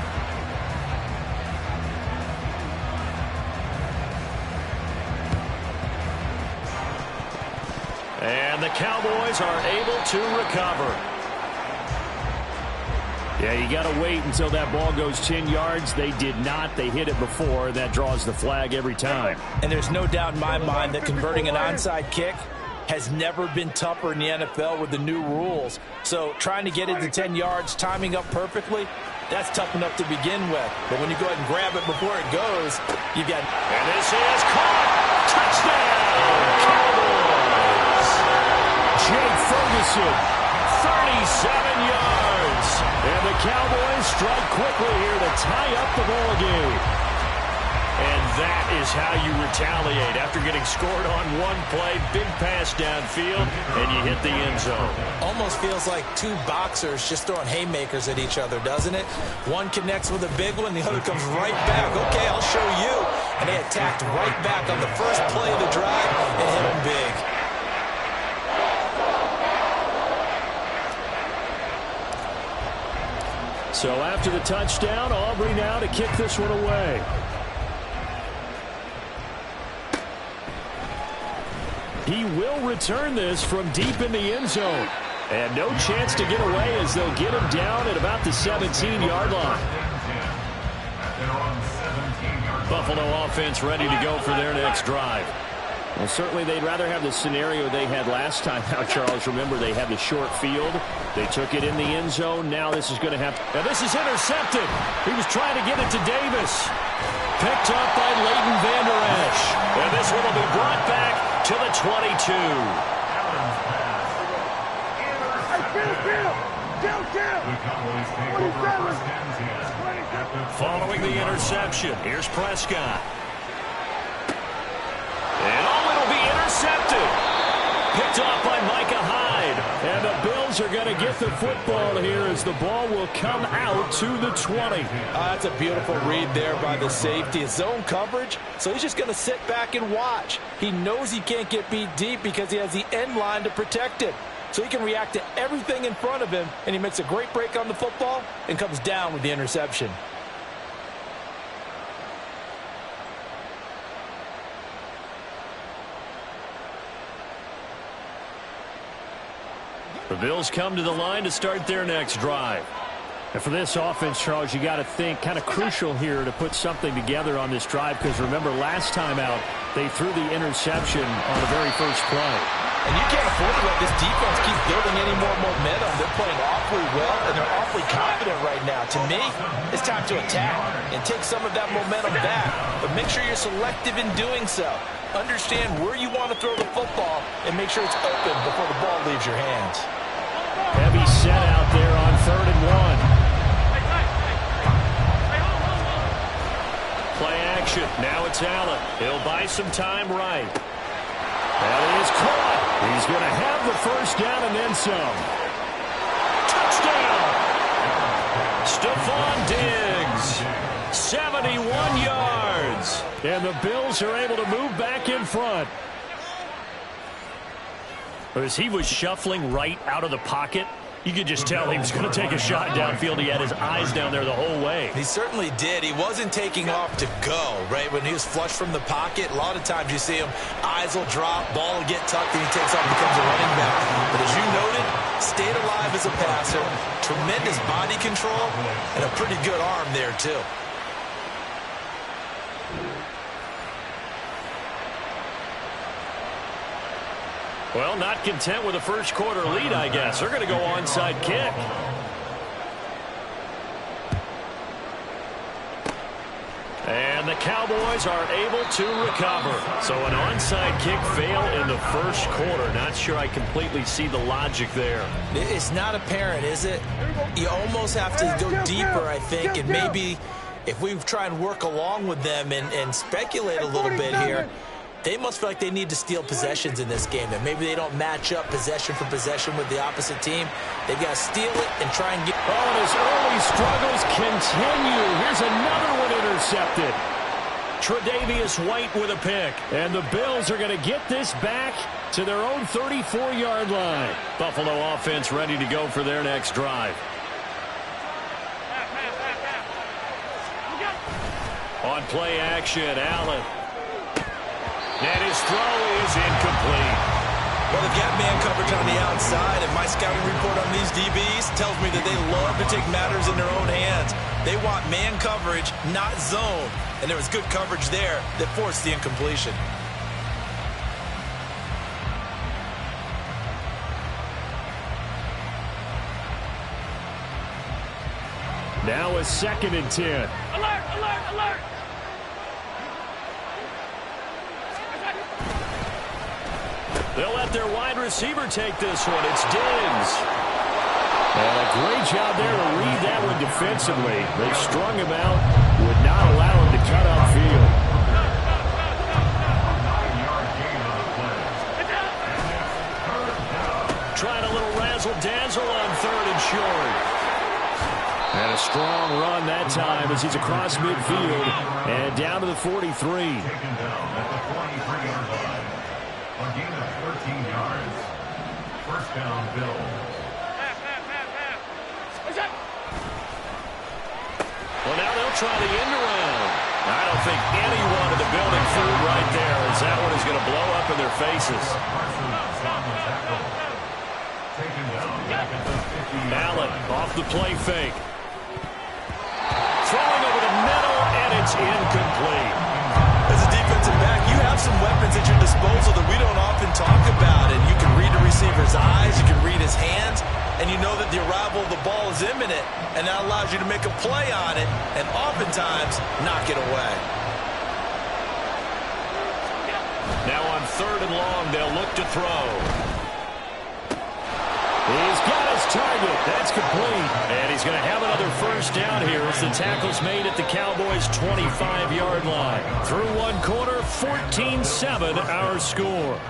Speaker 4: And the Cowboys are able to recover. Yeah, you got to wait until that ball goes 10 yards. They did not. They hit it before. That draws the flag every time.
Speaker 6: And there's no doubt in my mind that converting an onside kick has never been tougher in the NFL with the new rules. So trying to get it to 10 yards, timing up perfectly, that's tough enough to begin with. But when you go ahead and grab it before it goes, you got...
Speaker 4: And this is caught! Touchdown! Cowboys! Jake Ferguson, 37 yards. And the Cowboys strike quickly here to tie up the ball game. And that is how you retaliate after getting scored on one play, big pass downfield, and you hit the end zone.
Speaker 6: Almost feels like two boxers just throwing haymakers at each other, doesn't it? One connects with a big one, the other comes right back. Okay, I'll show you. And they attacked right back on the first play of the drive and hit them big.
Speaker 4: So after the touchdown, Aubrey now to kick this one away. He will return this from deep in the end zone. And no chance to get away as they'll get him down at about the 17-yard line. Buffalo offense ready to go for their next drive. Well, certainly they'd rather have the scenario they had last time out, Charles. Remember, they had the short field. They took it in the end zone. Now this is going to have... Now this is intercepted. He was trying to get it to Davis. Picked up by Leighton Vander Esch. And this one will be brought back to the 22. Following the interception, here's Prescott. And it'll be intercepted. Picked off by Micah Hyde. And the Bills Bills are going to get the football here as the ball will come out to the 20.
Speaker 6: That's a beautiful read there by the safety. It's zone coverage, so he's just going to sit back and watch. He knows he can't get beat deep because he has the end line to protect him. So he can react to everything in front of him, and he makes a great break on the football and comes down with the interception.
Speaker 4: The Bills come to the line to start their next drive. And for this offense, Charles, you got to think kind of crucial here to put something together on this drive, because remember last time out they threw the interception on the very first play.
Speaker 6: And you can't afford to let this defense keep building any more momentum. They're playing awfully well, and they're awfully confident right now. To me, it's time to attack and take some of that momentum back. But make sure you're selective in doing so. Understand where you want to throw the football and make sure it's open before the ball leaves your hands.
Speaker 4: Heavy set out there on 3rd and 1. Play action. Now it's Allen. He'll buy some time right. That is caught. He's going to have the first down and then some. Touchdown! Stephon Diggs. 71 yards. And the Bills are able to move back in front. As he was shuffling right out of the pocket, you could just tell he was going to take a shot downfield. He had his eyes down there the whole way.
Speaker 6: He certainly did. He wasn't taking off to go, right? When he was flush from the pocket, a lot of times you see him, eyes will drop, ball will get tucked, and he takes off and becomes a running back. But as you noted, stayed alive as a passer, tremendous body control, and a pretty good arm there, too.
Speaker 4: Well, not content with a first quarter lead, I guess. They're going to go onside kick. And the Cowboys are able to recover. So an onside kick fail in the first quarter. Not sure I completely see the logic there.
Speaker 6: It's not apparent, is it? You almost have to go deeper, I think. And maybe if we try and work along with them and speculate a little bit here, they must feel like they need to steal possessions in this game. That maybe they don't match up possession for possession with the opposite team. They've got to steal it and try and get...
Speaker 4: Oh, and his early struggles continue. Here's another one intercepted. Tre'Davious White with a pick. And the Bills are going to get this back to their own 34-yard line. Buffalo offense ready to go for their next drive. On play action, Allen. And his throw is incomplete.
Speaker 6: Well, they've got man coverage on the outside, and my scouting report on these DBs tells me that they love to take matters in their own hands. They want man coverage, not zone. And there was good coverage there that forced the incompletion.
Speaker 4: Now a 2nd and 10.
Speaker 10: Alert, alert, alert!
Speaker 4: They'll let their wide receiver take this one. It's Diggs. And a great job there to read that one defensively. They strung him out, would not allow him to cut upfield. Trying a little razzle-dazzle on 3rd and short. And a strong run that time as he's across midfield and down to the 43.
Speaker 5: Taken down at the 43-yard line. A gain of 13 yards. First down, Bills.
Speaker 4: Well, now they'll try the end around. I don't think anyone in the building fooled right there, as that one is going to blow up in their faces. Allen off the play fake. Throwing over the middle, and it's incomplete.
Speaker 6: As a defensive back, you have some weapons at your disposal that we don't often talk about. And you can read the receiver's eyes, you can read his hands, and you know that the arrival of the ball is imminent. And that allows you to make a play on it and oftentimes knock it away.
Speaker 4: Now on 3rd and long, they'll look to throw. He's got his target. That's complete. And he's going to have another first down here as the tackle's made at the Cowboys' 25-yard line. Through one quarter, 14-7 our score.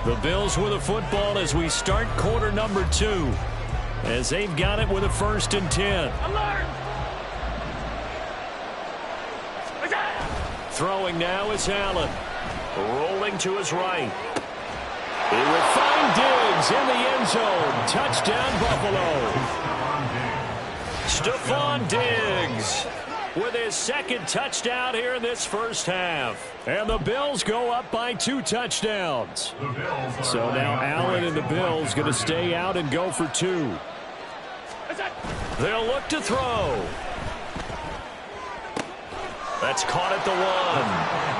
Speaker 4: The Bills with a football as we start quarter number 2. As they've got it with a 1st and 10. Throwing now is Allen. Rolling to his right. He will find Diggs in the end zone. Touchdown, Buffalo. Stephon Diggs with his 2nd touchdown here in this first half. And the Bills go up by 2 touchdowns. So now Allen and the Bills going to stay out and go for 2. They'll look to throw. That's caught at the 1.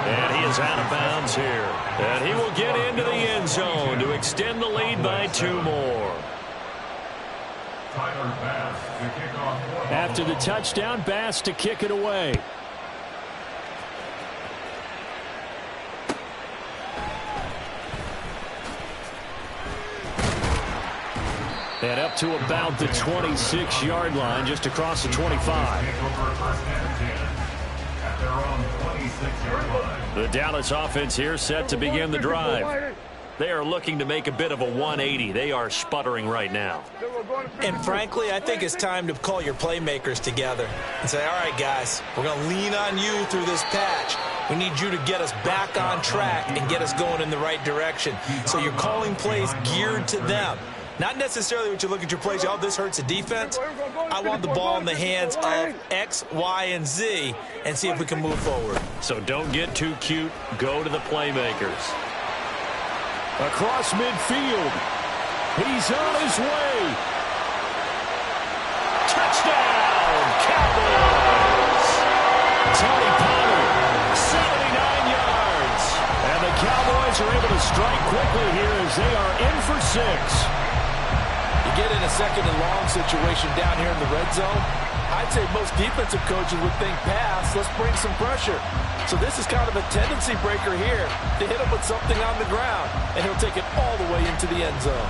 Speaker 4: And he is out of bounds here. And he will get into the end zone to extend the lead by 2 more. After the touchdown, Bass to kick it away. And up to about the 26-yard line, just across the 25. The Dallas offense here set to begin the drive. They are looking to make a bit of a 180. They are sputtering right now.
Speaker 6: And frankly, I think it's time to call your playmakers together and say, all right, guys, we're going to lean on you through this patch. We need you to get us back on track and get us going in the right direction. So you're calling plays geared to them. Not necessarily when you look at your plays, oh, this hurts the defense. I want the ball in the hands of X, Y, and Z and see if we can move forward.
Speaker 4: So don't get too cute. Go to the playmakers. Across midfield. He's on his way. Touchdown, Cowboys. Tony Pollard, 79 yards. And the Cowboys are able to strike quickly here as they are in for 6.
Speaker 6: You get in a 2nd and long situation down here in the red zone, I'd say most defensive coaches would think pass, let's bring some pressure. So this is kind of a tendency breaker here to hit him with something on the ground, and he'll take it all the way into the end zone.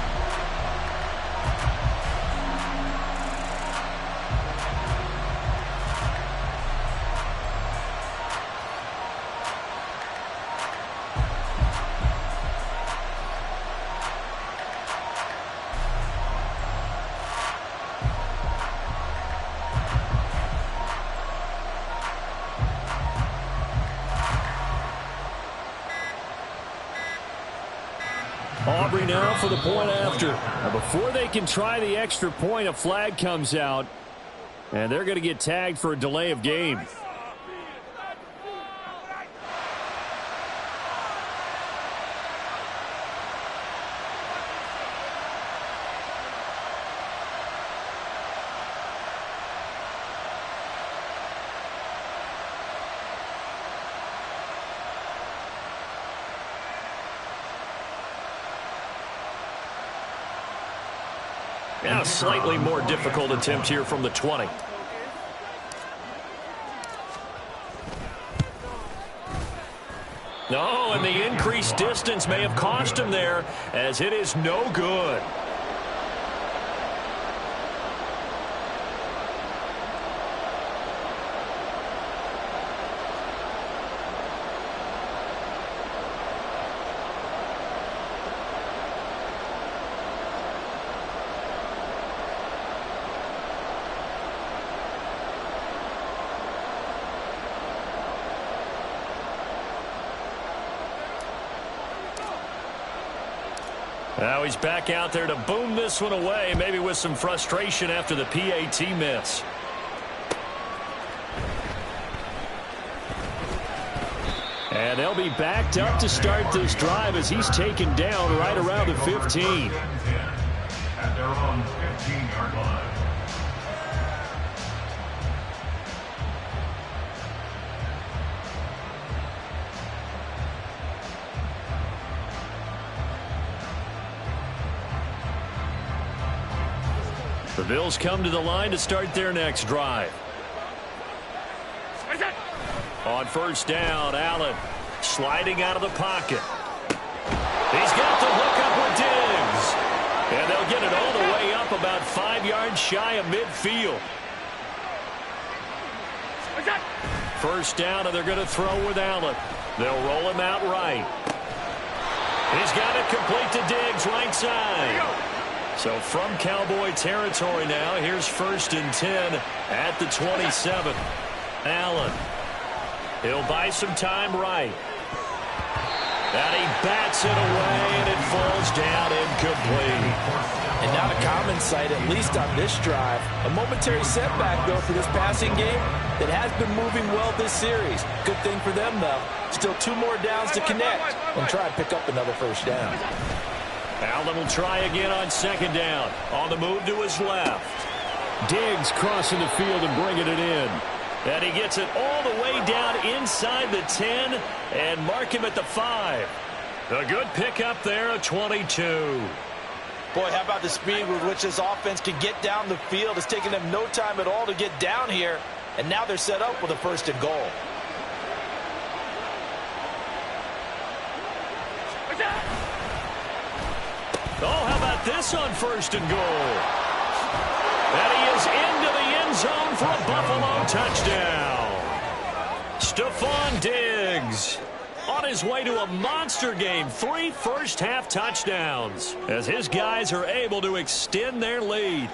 Speaker 4: Aubrey now for the point after. Now before they can try the extra point, a flag comes out, and they're going to get tagged for a delay of game. Now a slightly more difficult attempt here from the 20. No, and the increased distance may have cost him there, as it is no good. Now he's back out there to boom this one away, maybe with some frustration after the PAT miss. And they'll be backed up to start this drive as he's taken down right around the 15.
Speaker 5: At their own 15-yard line.
Speaker 4: The Bills come to the line to start their next drive. On first down, Allen sliding out of the pocket. He's got the hook up with Diggs. And they'll get it all the way up about 5 yards shy of midfield. First down, and they're going to throw with Allen. They'll roll him out right. He's got it complete to Diggs, right side. So from Cowboy territory now, here's 1st and 10 at the 27. Allen. He'll buy some time right. And he bats it away, and it falls down incomplete.
Speaker 6: And not a common sight, at least on this drive. A momentary setback, though, for this passing game that has been moving well this series. Good thing for them, though. Still 2 more downs to connect and try and pick up another 1st down.
Speaker 4: Allen will try again on 2nd down. On the move to his left. Diggs crossing the field and bringing it in. And he gets it all the way down inside the 10 and mark him at the 5. A good pickup there, a 22.
Speaker 6: Boy, how about the speed with which this offense can get down the field? It's taken them no time at all to get down here, and now they're set up with a 1st and goal.
Speaker 4: Oh, how about this on 1st and goal? And he is into the end zone for a Buffalo touchdown. Stephon Diggs on his way to a monster game. 3 first-half touchdowns as his guys are able to extend their lead.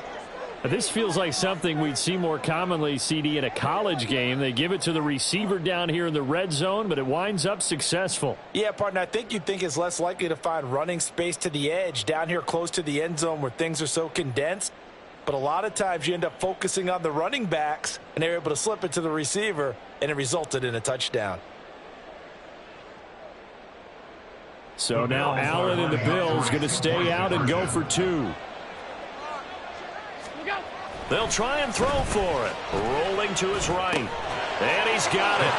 Speaker 3: This feels like something we'd see more commonly, CD, in a college game. They give it to the receiver down here in the red zone, but it winds up successful.
Speaker 6: Yeah, partner, I think you'd think it's less likely to find running space to the edge down here close to the end zone where things are so condensed. But a lot of times you end up focusing on the running backs, and they're able to slip it to the receiver, and it resulted in a touchdown.
Speaker 3: So now Allen and the Bills going to stay out and go for 2.
Speaker 4: They'll try and throw for it. Rolling to his right. And he's got it.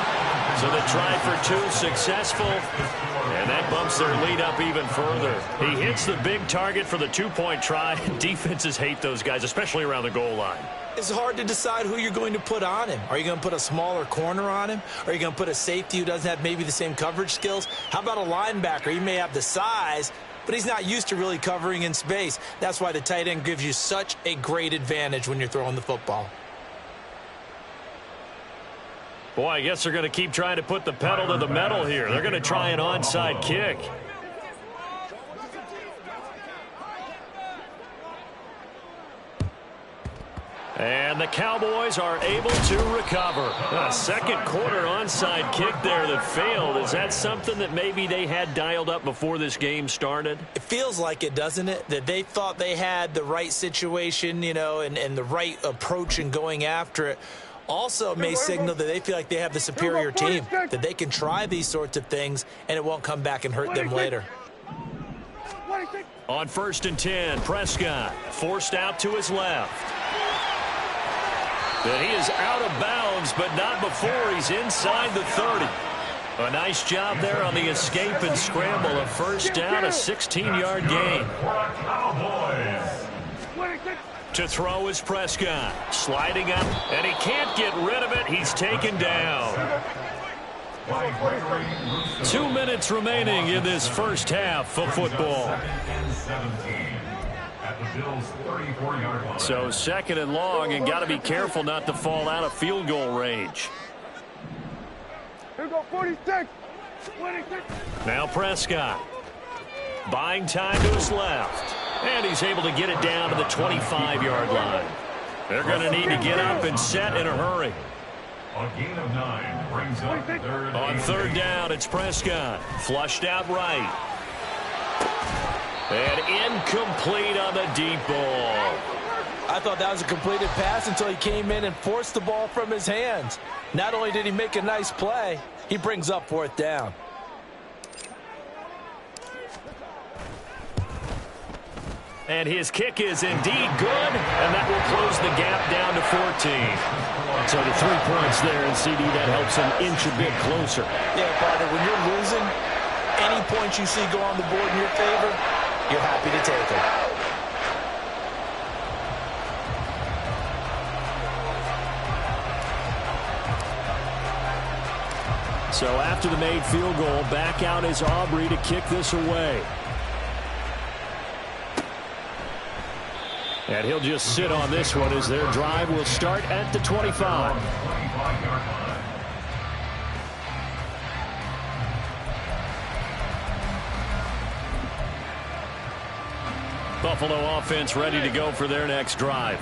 Speaker 4: So the try for 2 successful. And that bumps their lead up even further. He hits the big target for the 2-point try. Defenses hate those guys, especially around the goal line.
Speaker 6: It's hard to decide who you're going to put on him. Are you going to put a smaller corner on him? Are you going to put a safety who doesn't have maybe the same coverage skills? How about a linebacker? He may have the size, but he's not used to really covering in space. That's why the tight end gives you such a great advantage when you're throwing the football.
Speaker 4: Boy, I guess they're going to keep trying to put the pedal to the metal here. They're going to try an onside kick. And the Cowboys are able to recover. A 2nd quarter onside kick there that failed. Is that something that maybe they had dialed up before this game started?
Speaker 6: It feels like it, doesn't it? That they thought they had the right situation, you know, and the right approach in going after it. Also may signal that they feel like they have the superior team, that they can try these sorts of things and it won't come back and hurt them later.
Speaker 4: On 1st and 10, Prescott forced out to his left. But he is out of bounds, but not before he's inside the 30. A nice job there on the escape and scramble. A 1st down, a 16-yard gain. To throw is Prescott. Sliding up, and he can't get rid of it. He's taken down. 2 minutes remaining in this 1st half of football. So 2nd and long, and got to be careful not to fall out of field goal range.
Speaker 10: Here go 46.
Speaker 4: Now Prescott buying time to his left. And he's able to get it down to the 25-yard line. They're going to need to get up and set in a hurry.
Speaker 5: A gain of 9 brings up 3rd.
Speaker 4: On 3rd down, it's Prescott. Flushed out right. And incomplete on the deep ball.
Speaker 6: I thought that was a completed pass until he came in and forced the ball from his hands. Not only did he make a nice play, he brings up 4th down.
Speaker 4: And his kick is indeed good, and that will close the gap down to 14.
Speaker 3: So the 3 points there, and CD, that helps him inch a bit closer.
Speaker 6: Yeah, partner, when you're losing, any points you see go on the board in your favor, you're happy to take them.
Speaker 3: So after the made field goal, back out is Aubrey to kick this away. And he'll just sit on this one as their drive will start at the 25.
Speaker 4: Buffalo offense ready to go for their next drive.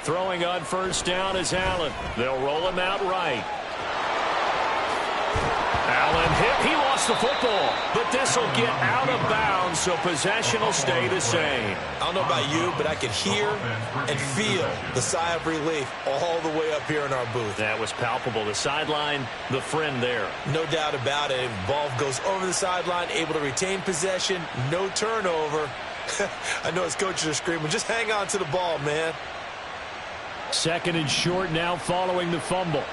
Speaker 4: Throwing on first down is Allen. They'll roll him out right. Allen hit. He lost the football, but this will get out of bounds, so possession will stay the same.
Speaker 6: I don't know about you, but I could hear and feel the sigh of relief all the way up here in our booth.
Speaker 4: That was palpable. The sideline, the friend there.
Speaker 6: No doubt about it. Ball goes over the sideline, able to retain possession, no turnover. I know his coaches are screaming, just hang on to the ball, man.
Speaker 4: Second and short now following the fumble.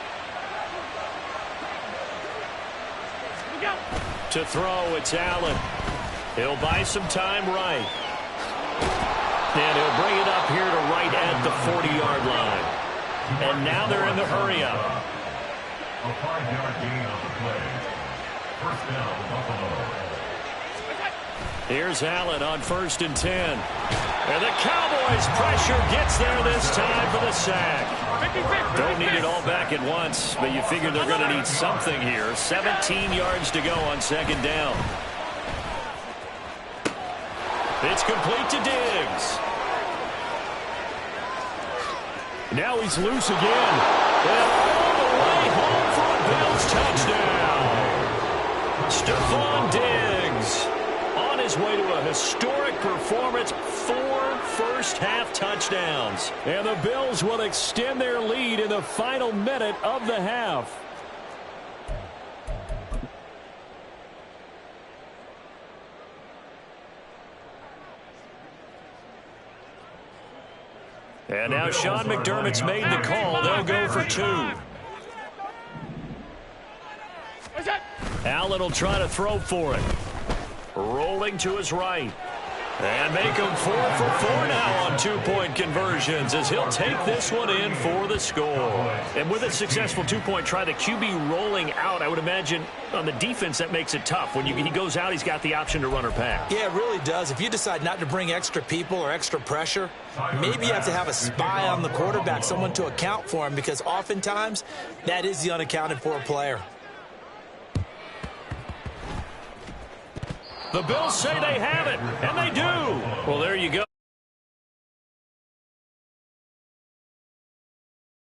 Speaker 4: To throw, it's Allen. He'll buy some time right. And he'll bring it up here to right at the 40-yard line. And now they're in the hurry-up.
Speaker 5: A 5-yard gain on the play. First down, Buffalo.
Speaker 4: Here's Allen on 1st and 10. And the Cowboys' pressure gets there this time for the sack. Don't need it all back at once, but you figure they're going to need something here. 17 yards to go on second down. It's complete to Diggs. Now he's loose again. And all the way home for a Bills touchdown. Stephon Diggs on his way to a historic performance. 4 first-half touchdowns. And the Bills will extend their lead in the final minute of the half. And now Sean McDermott's made the call. They'll go for 2. Allen will try to throw for it. Rolling to his right. And make him 4 for 4 now on 2-point conversions as he'll take this one in for the score. And with a successful 2-point try, the QB rolling out, I would imagine on the defense that makes it tough. When he goes out, he's got the option to run or pass.
Speaker 6: Yeah, it really does. If you decide not to bring extra people or extra pressure, maybe you have to have a spy on the quarterback, someone to account for him, because oftentimes that is the unaccounted for player.
Speaker 4: The Bills say they have it, and they do. Well, there you go.